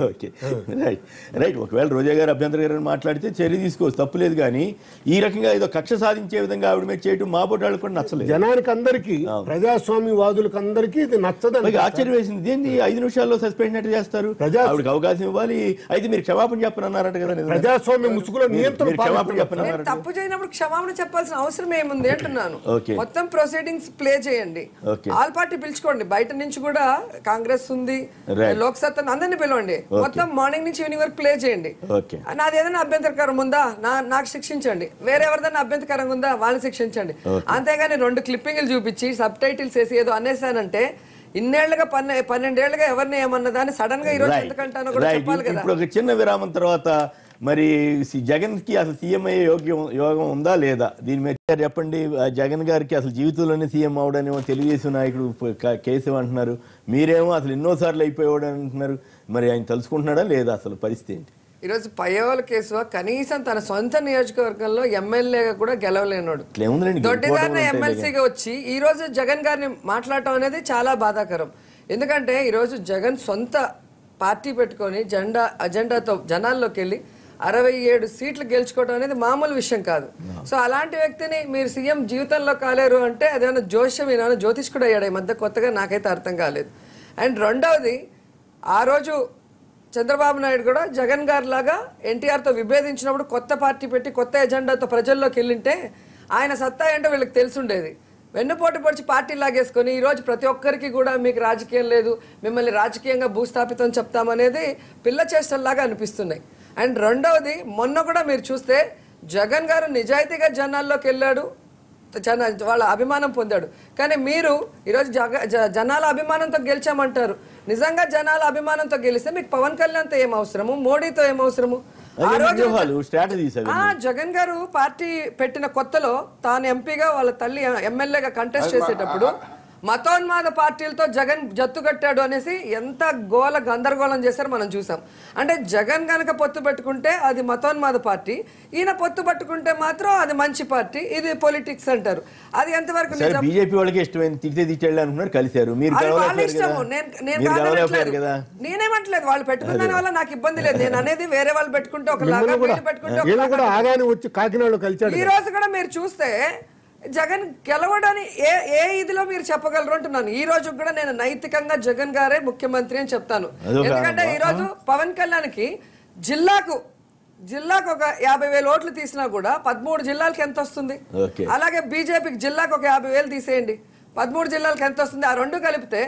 Okay, right. ఒకవేళ రోజా గారు అభ్యంతర గారు మాట్లాడితే చర్య తీసుకోవచ్చు, తప్పులేదు. కానీ ఈ రకంగా ఏదో కక్ష సాధించే విధంగా ఆవిడ మీద చేయటం మా బోటాళ్ళు కూడా నచ్చలేదు. జనానికి అందరికీ, ప్రజాస్వామ్యవాదులకు అందరికీ ఇది నచ్చదని ఆశ్చర్యం వేసింది. దీన్ని 5 నిమిషాల్లో సస్పెండ్ ఎట్లా చేస్తారు? ఆవిడకి అవకాశం ఇవ్వాలి. అయితే మీరు క్షమాపణ చెప్పనన్నారట కదా. ప్రజాస్వామ్య ముసుగులో నియంత్రణ క్షమాపణ చెప్పనన్నారు. తప్పు చేయనప్పుడు క్షమాపణ చెప్పాల్సిన అవసరం ఏముంది అంటున్నాను. మొత్తం ప్రొసీడింగ్స్ ప్లే చేయండి, ఆల్ పార్టీ పిలుచుకోండి. బయట నుంచి కూడా కాంగ్రెస్ ఉంది, లోక్ సత్తా, అందరినీ పిలవండి. మొత్తం మార్నింగ్ నుంచి ఈవినింగ్ వరకు ప్లే చేయండి. నాది ఏదైనా అభ్యంతరకరం ఉందా నాకు శిక్షించండి, వేరే ఎవరిదైనా అభ్యంతరకరంగా ఉందా వాళ్ళని శిక్షించండి. అంతేగాని 2 క్లిప్పింగ్లు చూపించి సబ్ టైటిల్స్ వేసి ఏదో అనేసానంటే ఇన్నేళ్లుగా 12 ఏళ్లుగా ఎవరిని ఏమన్నా దాన్ని సడన్ గా ఈ రోజు ఎందుకంటానో కూడా చెప్పాలి కదా. ఇప్పుడు ఒక చిన్న విరామం తర్వాత మరి జగన్ కి అసలు సీఎం అయ్యే యోగం ఉందా లేదా? దీని మీద చెప్పండి. జగన్ గారికి అసలు జీవితంలోనే సీఎం అవడనేమో తెలుగుదేశం నాయకుడు కేసు అంటున్నారు, మీరేమో అసలు ఎన్నోసార్లు అయిపోయాడు అంటున్నారు. మరి ఆయన తలుచుకుంటున్నాడా లేదా? అసలు పరిస్థితి ఏంటి? ఈరోజు పయ్యవాళ్ళ కేసు కనీసం తన సొంత నియోజకవర్గంలో ఎమ్మెల్యేగా కూడా గెలవలేనాడు, దొడ్డిదారిన ఎమ్మెల్సీగా వచ్చి ఈ రోజు జగన్ గారిని మాట్లాడటం అనేది చాలా బాధాకరం. ఎందుకంటే ఈరోజు జగన్ సొంత పార్టీ పెట్టుకొని అజెండాతో జనాల్లోకి వెళ్ళి 67 సీట్లు గెలుచుకోవడం అనేది మామూలు విషయం కాదు. సో అలాంటి వ్యక్తిని మీరు సీఎం జీవితంలో కాలేరు అంటే అదేమన్నా జోష్యం, ఏమైనా జ్యోతిష్కుడు అయ్యాడు ఈ మధ్య కొత్తగా, నాకైతే అర్థం కాలేదు. అండ్ రెండవది, ఆ రోజు చంద్రబాబు నాయుడు కూడా జగన్ గారి లాగా ఎన్టీఆర్తో విభేదించినప్పుడు కొత్త పార్టీ పెట్టి కొత్త ఎజెండాతో ప్రజల్లోకి వెళ్ళింటే ఆయన సత్తా ఏంటో వీళ్ళకి తెలిసుండేది. వెన్నుపోటు పొడిచి పార్టీ లాగేసుకొని ఈరోజు ప్రతి ఒక్కరికి కూడా మీకు రాజకీయం లేదు, మిమ్మల్ని రాజకీయంగా భూస్థాపితం చెప్తామనేది పిల్ల చేష్టల్లాగా అనిపిస్తున్నాయి. అండ్ రెండవది, మొన్న కూడా మీరు చూస్తే జగన్ గారు నిజాయితీగా జనాల్లోకి వెళ్ళాడు, వాళ్ళ అభిమానం పొందాడు. కానీ మీరు ఈరోజు జనాల అభిమానంతో గెలిచామంటారు. నిజంగా జనాల అభిమానంతో గెలిస్తే మీకు పవన్ కళ్యాణ్తో ఏం అవసరము, మోడీతో ఏం అవసరము? జగన్ గారు పార్టీ పెట్టిన కొత్తలో తాను ఎంపీగా వాళ్ళ తల్లి ఎమ్మెల్యేగా కంటెస్ట్ చేసేటప్పుడు మతోన్మాద పార్టీలతో జగన్ జత్తు కట్టాడు అనేసి ఎంత గందరగోళం చేశారో మనం చూసాం. అంటే జగన్ గనక పొత్తు పెట్టుకుంటే అది మతోన్మాద పార్టీ, ఈయన పొత్తు పట్టుకుంటే మాత్రం అది మంచి పార్టీ, ఇది పొలిటిక్స్ అంటారు. అది ఎంతవరకు బీజేపీ వాళ్ళకి ఇష్టమైన కలిశారు, నేనేమంటలేదు, వాళ్ళు పెట్టుకున్న వల్ల నాకు ఇబ్బంది లేదు. నేను అనేది వేరే వాళ్ళు పెట్టుకుంటే ఒకలాగా, పెట్టుకుంటే ఈ రోజు కూడా మీరు చూస్తే జగన్ గెలవడని ఏ ఇదిలో మీరు చెప్పగలరు అంటున్నాను. ఈ రోజు కూడా నేను నైతికంగా జగన్ గారే ముఖ్యమంత్రి అని చెప్తాను. ఎందుకంటే ఈ రోజు పవన్ కళ్యాణ్కి జిల్లాకు ఒక 50,000 ఓట్లు తీసినా కూడా 13 జిల్లాలకు ఎంత వస్తుంది? అలాగే బీజేపీకి జిల్లాకు ఒక 50,000 తీసేయండి, 13 జిల్లాలకు ఎంత వస్తుంది? ఆ రెండు కలిపితే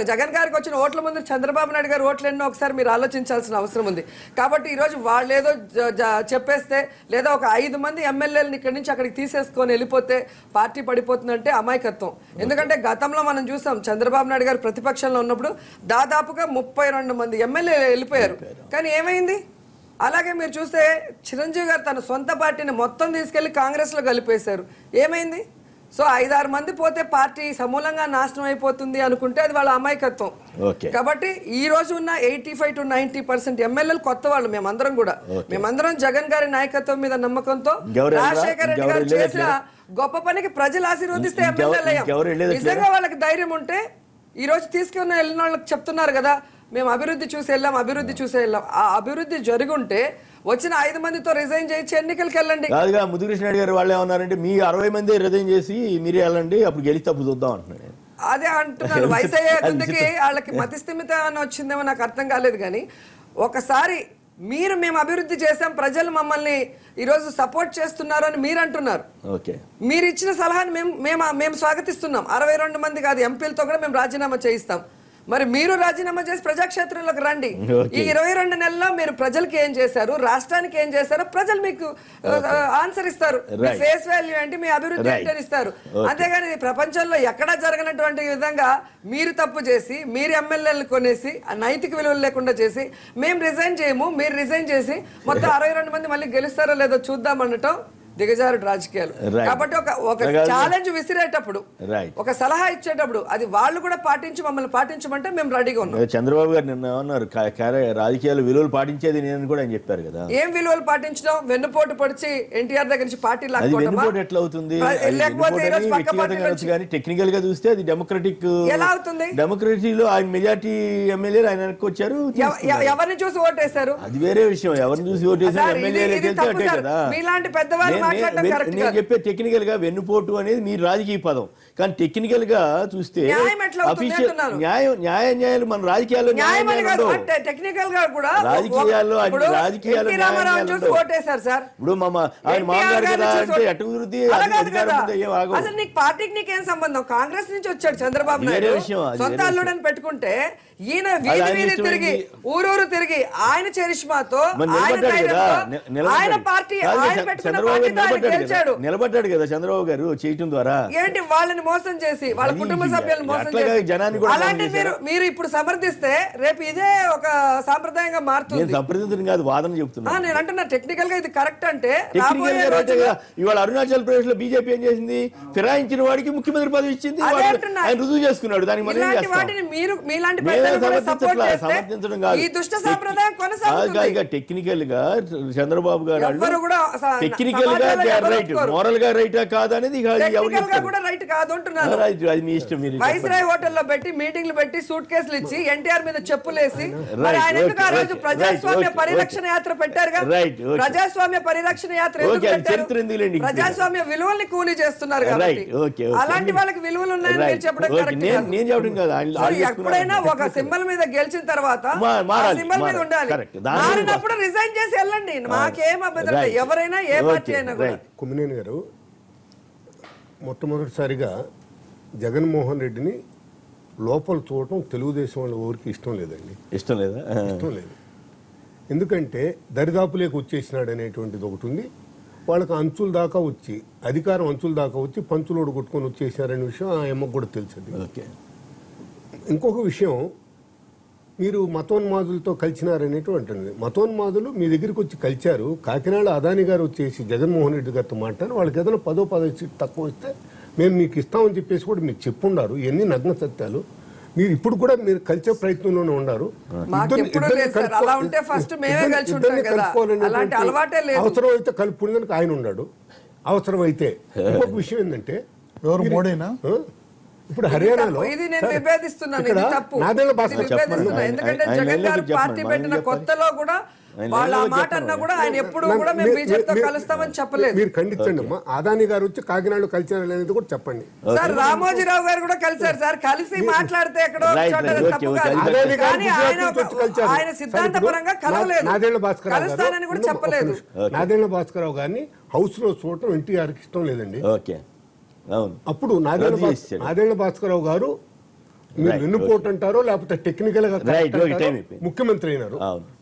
జగన్ గారికి వచ్చిన ఓట్ల ముందు చంద్రబాబు నాయుడు గారు ఓట్లు ఎన్నో ఒకసారి మీరు ఆలోచించాల్సిన అవసరం ఉంది. కాబట్టి ఈరోజు వాళ్ళు ఏదో చెప్పేస్తే లేదా ఒక 5 మంది ఎమ్మెల్యేలను ఇక్కడి నుంచి అక్కడికి తీసేసుకొని వెళ్ళిపోతే పార్టీ పడిపోతుందంటే అమాయకత్వం. ఎందుకంటే గతంలో మనం చూసాం, చంద్రబాబు నాయుడు గారు ప్రతిపక్షంలో ఉన్నప్పుడు దాదాపుగా 32 మంది ఎమ్మెల్యేలు వెళ్ళిపోయారు. కానీ ఏమైంది? అలాగే మీరు చూస్తే చిరంజీవి గారు తన సొంత పార్టీని మొత్తం తీసుకెళ్లి కాంగ్రెస్లో కలిపేశారు. ఏమైంది? సో 5-6 మంది పోతే పార్టీ సమూలంగా నాశనం అయిపోతుంది అనుకుంటే అది వాళ్ళ అమాయకత్వం. కాబట్టి ఈ రోజు ఉన్న 85 to 90% ఎమ్మెల్యేలు కొత్త వాళ్ళు. మేమందరం జగన్ గారి నాయకత్వం మీద నమ్మకంతో రాజశేఖర రెడ్డి గారు చేసిన గొప్ప పనికి ప్రజలు ఆశీర్వదిస్తే ఎమ్మెల్యేలు నిజంగా వాళ్ళకి ధైర్యం ఉంటే ఈ రోజు తీసుకున్న వెళ్ళిన వాళ్ళకి చెప్తున్నారు కదా, మేము అభివృద్ధి చూసి వెళ్ళాం. ఆ అభివృద్ధి జరుగుంటే వచ్చిన 5 మందితో రిజైన్ చేయించి ఎన్నికలకు వెళ్ళండి. కాదుగా ముద్దుకృష్ణ రెడ్డి గారు వాళ్ళు ఏమన్నారంటే మీ 60 మంది రిజైన్ చేసి మీరే వెళ్ళండి, అప్పుడు గెలిచి తప్పు చూద్దాం అంటున్నారు. అదే అంటున్నాను. వయసు అయ్యే కొద్దికి వాళ్ళకి మతిస్థిమితం అని వచ్చిందేమో నాకు అర్థం కాలేదు. కానీ ఒకసారి మేము అభివృద్ధి చేసాం, ప్రజలు మమ్మల్ని ఈరోజు సపోర్ట్ చేస్తున్నారు అని మీరు అంటున్నారు. మీరు ఇచ్చిన సలహాని మేము స్వాగతిస్తున్నాం. 62 మంది కాదు ఎంపీలతో కూడా మేము రాజీనామా చేయిస్తాం. మరి మీరు రాజీనామా చేసి ప్రజాక్షేత్రంలోకి రండి. ఈ 22 నెలల్లో మీరు ప్రజలకి ఏం చేశారు, రాష్ట్రానికి ఏం చేశారో ప్రజలు మీకు ఆన్సర్ ఇస్తారు. మీ ఫేస్ వాల్యూ ఏంటి, మీ అభివృద్ధి ఏంటి అని ఇస్తారు. అంతేగాని ప్రపంచంలో ఎక్కడా జరగనటువంటి విధంగా మీరు తప్పు చేసి మీరు ఎమ్మెల్యేలు కొనేసి నైతిక విలువలు లేకుండా చేసి మేము రిజైన్ చేయము, మీరు రిజైన్ చేసి మొత్తం 62 మంది మళ్ళీ గెలుస్తారో లేదో చూద్దాం అనటం దిగజారుడు రాజకీయాలు. కాబట్టి ఒక ఛాలెంజ్ విసిరేటప్పుడు, ఒక సలహా ఇచ్చేటప్పుడు అది వాళ్ళు కూడా మమ్మల్ని పాటించమంటే మేము రెడీగా ఉన్నాం. చంద్రబాబు గారు నిన్న ఏమన్నారు, రాజకీయాలు విలువలు పాటించేది నేను కూడా అని చెప్పారు కదా. ఏం విలువలు పాటించడం? వెన్నుపోటు పొడిచి ఎన్టీఆర్ దగ్గర నుంచి పార్టీ ఎట్లా అవుతుంది? టెక్నికల్ గా చూస్తే అది డెమోక్రటిక్ ఎలా అవుతుంది? డెమోక్రసీలో ఆయన మెజార్టీ ఎమ్మెల్యేలు ఆయన వెనక్కి వచ్చారు. ఎవరిని చూసి ఓటేశారు అది వేరే విషయం. ఎవరిని చూసి ఓటేసారు మీలాంటి పెద్దవాళ్ళు. నేను చెప్పే టెక్నికల్ గా వెన్నుపోటు అనేది మీ రాజకీయ పదం, కానీ టెక్నికల్ గా చూస్తే న్యాయాలు మన రాజకీయాల్లో ఇప్పుడు ఆయన మామగారు కదా అంటే అభివృద్ధి అసలు నీకు పార్టీకి నీకేం సంబంధం? కాంగ్రెస్ నుంచి వచ్చాడు చంద్రబాబు నాయుడు, సొంత అల్లుడని పెట్టుకుంటే ఈయన వీధి తిరిగి ఊరూరు తిరిగి ఆయన చరిష్మాతో ఆయన పార్టీ నిలబడ్డాడు కదా చంద్రబాబు గారు చేయటం ద్వారా. ఏంటి వాళ్ళని మోసం చేసి వాళ్ళ కుటుంబ సభ్యులను మోసం చేసి అలాంటి మీరు ఇప్పుడు సమర్థిస్తే రేపు ఇదే ఒక సాంప్రదాయంగా మారుతుంది. సంప్రదించడం కాదు, వాదన చెప్తున్నా. నేను అంటున్నా టెక్నికల్ గా ఇది కరెక్ట్ అంటే ఇవాళ అరుణాచల్ ప్రదేశ్ లో బీజేపీ ఏం చేసింది, ఫిరాయించిన వాడికి ముఖ్యమంత్రి పదవి ఇచ్చింది, ఆయన రుజువు చేసుకున్నాడు. దానికి వాటిని మీలాంటి సమర్థించడం కాదు. టెక్నికల్ గా చంద్రబాబు గారు టెక్నికల్ గా రైట్, మోరల్ గా రైట్ కాదు అనేది రైట్ కాదు అంటున్నారు. అది మీ ఇష్టం. మీరు వైస్రాయ్ హోటల్లో పెట్టి మీటింగ్లు పెట్టి సూట్ కేసులు ఇచ్చి ఎన్టీఆర్ మీద చెప్పులేసి ఆయన ఎందుకు ఆ రోజు ప్రజాస్వామ్య పరిరక్షణ యాత్ర పెట్టారుగా? ప్రజాస్వామ్య పరిరక్షణ యాత్ర ప్రజాస్వామ్య విలువల్ని కూలీ చేస్తున్నారు కాబట్టి అలాంటి వాళ్ళకి విలువలు ఉన్నాయని మీరు చెప్పడం కరెక్ట్. ఎప్పుడైనా ఒక సింబల్ మీద గెలిచిన తర్వాత సింబల్ మీద ఉండాలి. మారినప్పుడు రిజైన్ చేసి వెళ్ళండి, మాకేం అభ్యంతరం. ఎవరైనా ఏ పార్టీ అయినా కూడా. కుమ్మినేని గారు మొట్టమొదటిసారిగా జగన్మోహన్ రెడ్డిని లోపల చూడటం తెలుగుదేశం వాళ్ళ ఊరికి ఇష్టం లేదండి. ఇష్టం లేదు. ఎందుకంటే దరిదాపులేకి వచ్చేసినాడు అనేటువంటిది ఒకటి ఉంది. వాళ్ళకి అంచుల దాకా వచ్చి అధికారం అంచుల దాకా వచ్చి పంచులోడు కొట్టుకొని వచ్చేసారనే విషయం ఆ అమ్మకు కూడా తెలిసింది. ఇంకొక విషయం, మీరు మతోన్మాదులతో కలిసినారనేటువంటి మతోన్మాదులు మీ దగ్గరికి వచ్చి కలిచారు. కాకినాడ అదాని గారు వచ్చేసి జగన్మోహన్ రెడ్డి గారితో మాట్లాడి వాళ్ళకి ఏదైనా 10 సీట్లు తక్కువ ఇస్తే మేము మీకు ఇస్తామని చెప్పేసి కూడా మీరు చెప్పుండారు. ఎన్ని నగ్న సత్యాలు. మీరు ఇప్పుడు కూడా మీరు కలిసే ప్రయత్నంలోనే ఉన్నారు. అవసరం అయితే కలుపుకునేందుకు ఆయన ఉన్నాడు. అవసరం అయితే ఇంకొక విషయం ఏంటంటే మోడీనా ఇప్పుడు హర్యానాలో నాదేళ్ల ఎందుకంటే జగన్ గారు పార్టీ పెట్టిన కొత్తలో కూడా వాళ్ళ మాట అన్నా కూడా ఆయన ఎప్పుడు కూడా మేము బీజేపీతో కలుస్తామని చెప్పలేదు. మీరు ఖండించండి అమ్మా. అదాని గారు వచ్చి కాకినాడలో కలిసారు అనేది కూడా చెప్పండి సార్. రామోజీరావు గారు కూడా కలిసారు సార్. కలిసి మాట్లాడితే ఎక్కడో తప్పు కాదు, కానీ ఆయన సిద్ధాంతపరంగా కలవలేదు, కలుస్తానని కూడా చెప్పలేదు. నాదేళ్ల భాస్కరరావు గారిని హౌస్ లో చూడటం ఎన్టీఆర్కి ఇష్టం లేదండి. అప్పుడు నాదేళ్ల భాస్కరరావు గారు మీరు వెన్నుపోటు అంటారో లేకపోతే టెక్నికల్ గా ముఖ్యమంత్రి అయినారు.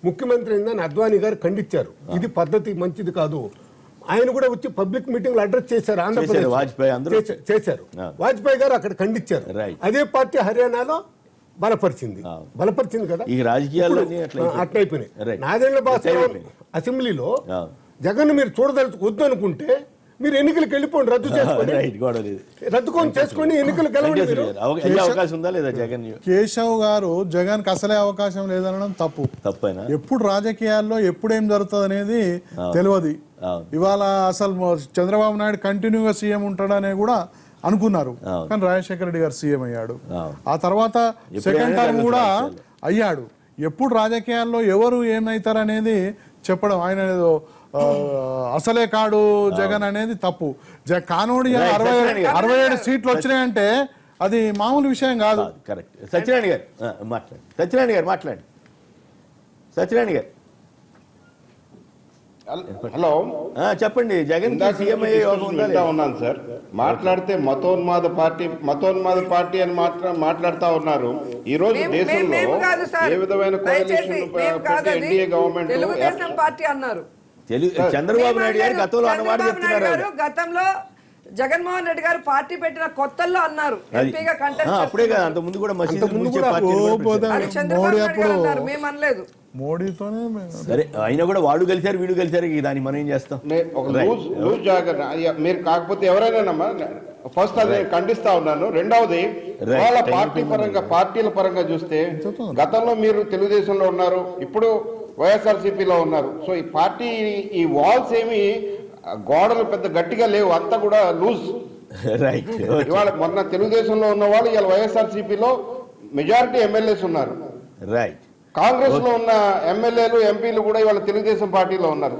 ముఖ్యమంత్రి అయిందని అద్వానీ గారు ఖండించారు. ఇది పద్ధతి మంచిది కాదు. ఆయన కూడా వచ్చి పబ్లిక్ మీటింగ్ లో అడ్రస్ చేశారు. ఆంధ్రప్రదేశ్ చేశారు. వాజ్పేయి గారు అక్కడ ఖండించారు. అదే పార్టీ హర్యానాలో బలపరిచింది కదా. ఈ రాజకీయాల్లో అట్లయిపోయినాయి. నాదేళ్ల భాస్కరరావు అసెంబ్లీలో జగన్ మీరు వద్దు అనుకుంటే మీరు ఎన్నికలకు వెళ్ళిపోండి, రద్దు చేసుకోండి, చేసుకొని ఎన్నికలు గెలవండి. అవకాశం ఉందా లేదా జగన్? కేశవ్ గారు జగన్ కి అసలే అవకాశం లేదనడం తప్పైనా. ఎప్పుడు రాజకీయాల్లో ఎప్పుడేం జరుగుతుంది అనేది తెలియదు. ఇవాళ అసలు చంద్రబాబు నాయుడు కంటిన్యూగా సీఎం ఉంటాడనే కూడా అనుకున్నారు, కానీ రాజశేఖర రెడ్డి గారు సీఎం అయ్యాడు. ఆ తర్వాత సెకండ్ టర్మ్ కూడా అయ్యాడు. ఎప్పుడు రాజకీయాల్లో ఎవరు ఏమైతారనేది చెప్పడం, ఆయన ఏదో అసలే కాడు జగన్ అనేది తప్పు. కానోడి 67 సీట్లు వచ్చినాయంటే అది మామూలు విషయం కాదు. కరెక్ట్. సత్యనారాయణ గారు మాట్లాడు. సత్యనారాయణ గారు మాట్లాడు. సత్యనారాయణ గారు హలో, చెప్పండి. జగన్ ఉన్నాను సార్. మాట్లాడితే మతోన్మాద పార్టీ అని మాట్లాడుతా ఉన్నారు. ఈ రోజు దేశంలో ఏ విధమైన ఎన్డీఏ గవర్నమెంట్ పార్టీ అన్నారు. చంద్రబాబు నాయుడు గారు గతంలో అన్నమాట చెప్తున్నారు. గతంలో జగన్మోహన్ రెడ్డి గారు పార్టీ పెట్టిన కొత్తల్లో అన్నారు ఎంపీగా కంటెస్ట్. అప్పుడే కదా, అంత ముందు కూడా మోడీ అనలేదు. మోడీతోనే సరే, అయినా కూడా వాడు కలిసారు వీడు కలిసారు, దాన్ని మనం ఏం చేస్తాం? మీరు కాకపోతే ఎవరైనా ఫస్ట్ అది ఖండిస్తా ఉన్నాను. రెండవది, వాళ్ళ పార్టీల పరంగా చూస్తే గతంలో మీరు తెలుగుదేశంలో ఉన్నారు, ఇప్పుడు వైఎస్ఆర్సీపీలో ఉన్నారు. సో ఈ పార్టీ ఈ వాల్స్ ఏమి గోడలు పెద్ద గట్టిగా లేవు, అంతా కూడా లూజ్. ఇవాళ మొన్న తెలుగుదేశంలో ఉన్న వాళ్ళు ఇవాళ వైఎస్ఆర్సీపీలో మెజారిటీ ఎమ్మెల్యేస్ ఉన్నారు. రైట్. కాంగ్రెస్ లో ఉన్న ఎమ్మెల్యేలు ఎంపీలు కూడా ఇవాళ తెలుగుదేశం పార్టీలో ఉన్నారు.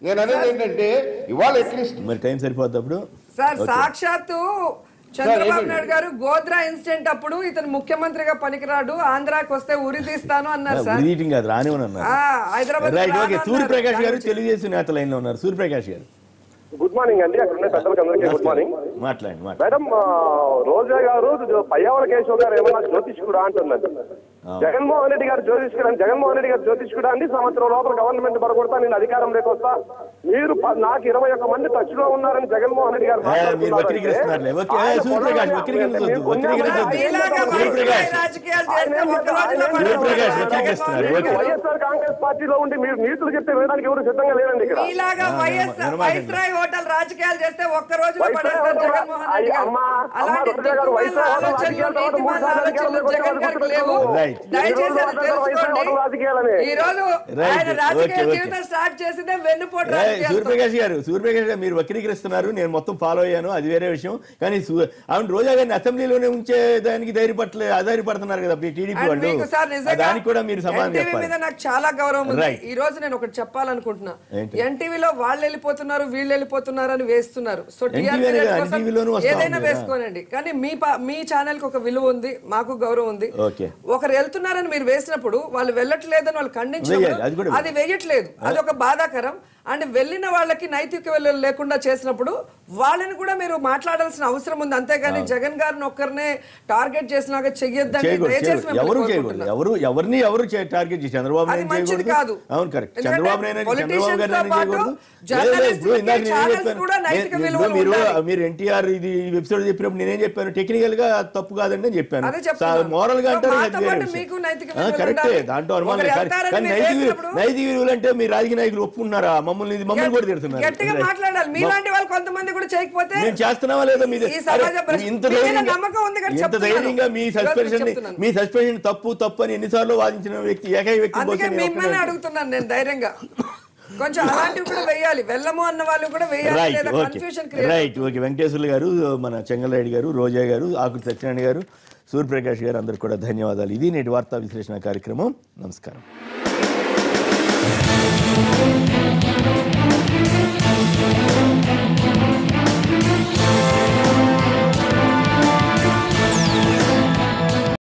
నేను అనేది ఏంటంటే ఇవాళ అట్లీస్ట్ మరి టైం సరిపోద్ది అప్పుడు. సార్ సాక్షాత్తు చంద్రబాబు నాయుడు గారు గోద్రా ఇన్సిడెంట్ అప్పుడు ఇతను ముఖ్యమంత్రిగా పనికిరాడు, ఆంధ్రాకి వస్తే ఉరి తీస్తాను అన్నారు సార్. హైదరాబాద్. సూర్యప్రకాష్ గారు తెలుగుదేశం నేత లైన్ లో ఉన్నారు. సూర్యప్రకాష్ గారు గుడ్ మార్నింగ్ అండి. అక్కడ అందరికీ గుడ్ మార్నింగ్. మాట్లాడండి. మేడం, రోజా గారు పయ్యావల కేశవ్ గారు ఏమన్నా జ్యోతిష్కుడా అంటున్నారు. జగన్మోహన్ రెడ్డి గారు జ్యోతిష్కుడా అండి. సంవత్సరం లోపల గవర్నమెంట్ పడగొడతా, నేను అధికారంలోకి వస్తా, మీరు నాకు 21 మంది టచ్ లో ఉన్నారని జగన్మోహన్ రెడ్డి గారు వైఎస్ఆర్ కాంగ్రెస్ పార్టీలో ఉండి మీరు నీతులు చెప్తే వేయడానికి ఎవరు సిద్ధంగా లేరండి. హోటల్ రాజకీయాలు చేస్తే ఒక్క రోజు సూర్యప్రకాష్ గారు మీరు వక్రీకరిస్తున్నారు. నేను మొత్తం ఫాలో అయ్యాను, అది వేరే విషయం. కానీ ఆవిడ రోజా గారిని అసెంబ్లీలోనే ఉంచే దానికి ఆధారపడుతున్నారు కదా టీడీపీ వాళ్ళు. దానికి కూడా మీరు సమాధానం చెప్పాలి. నాకు చాలా గౌరవం ఉంది. ఈ రోజు నేను ఒకటి చెప్పాలనుకుంటున్నా. ఎన్టీవీలో వాళ్ళు వెళ్ళిపోతున్నారు వీళ్ళు వెళ్ళిపోతున్నారు అని వేస్తున్నారు. సో ఏదైనా వేసుకోనండి, కానీ మీ ఛానల్ కి ఒక విలువ ఉంది, మాకు గౌరవం ఉంది. ఒకరు వెళ్తున్నారని మీరు వేసినప్పుడు వాళ్ళు వెళ్ళట్లేదని వాళ్ళు ఖండించినప్పుడు అది వేయట్లేదు, అది ఒక బాధాకరం. అండ్ వెళ్ళిన వాళ్ళకి నైతిక విలువలు లేకుండా చేసినప్పుడు వాళ్ళని కూడా మీరు మాట్లాడాల్సిన అవసరం ఉంది. అంతేగాని జగన్ గారిని ఒక్కరినే టార్గెట్ చేసినాక చెయ్యొద్దని ఎవరిని ఎవరు టార్గెట్ చేసి చంద్రబాబు అది మంచిది కాదు. అవును కరెక్ట్. మీరు ఎన్టీఆర్ ఇది ఎపిసోడ్ చెప్పినప్పుడు నేనేం చెప్పాను, టెక్నికల్ గా తప్పు కాదండి అని చెప్పాను. మోరల్ గా అంటారు కరెక్టే, దాంట్లో అనుమానం. కానీ నైతిక విలువలు అంటే మీరు రాజకీయ నాయకులు ఒప్పుకున్నారా? మమ్మల్ని కూడా తిడుతున్నారు. మేము చేస్తున్నావా లేదా? ఇంత ధైర్యంగా మీ సస్పెన్షన్ తప్పు అని ఎన్నిసార్లు వాదించిన వ్యక్తి ఏకైక వ్యక్తి అడుగుతున్నాను నేను ధైర్యంగా. కొంచెం అలాంటివి కూడా వేయాలి, వెళ్ళము అన్న వాళ్ళు కూడా వేయాలి. రైట్. ఓకే. వెంకటేశ్వర్లు గారు, మన చెంగల్రెడ్డి గారు, రోజా గారు, ఆకుల సత్యనారాయణ గారు, సూర్యప్రకాష్ గారు, అందరు కూడా ధన్యవాదాలు. ఇది నేటి వార్తా విశ్లేషణ కార్యక్రమం. నమస్కారం.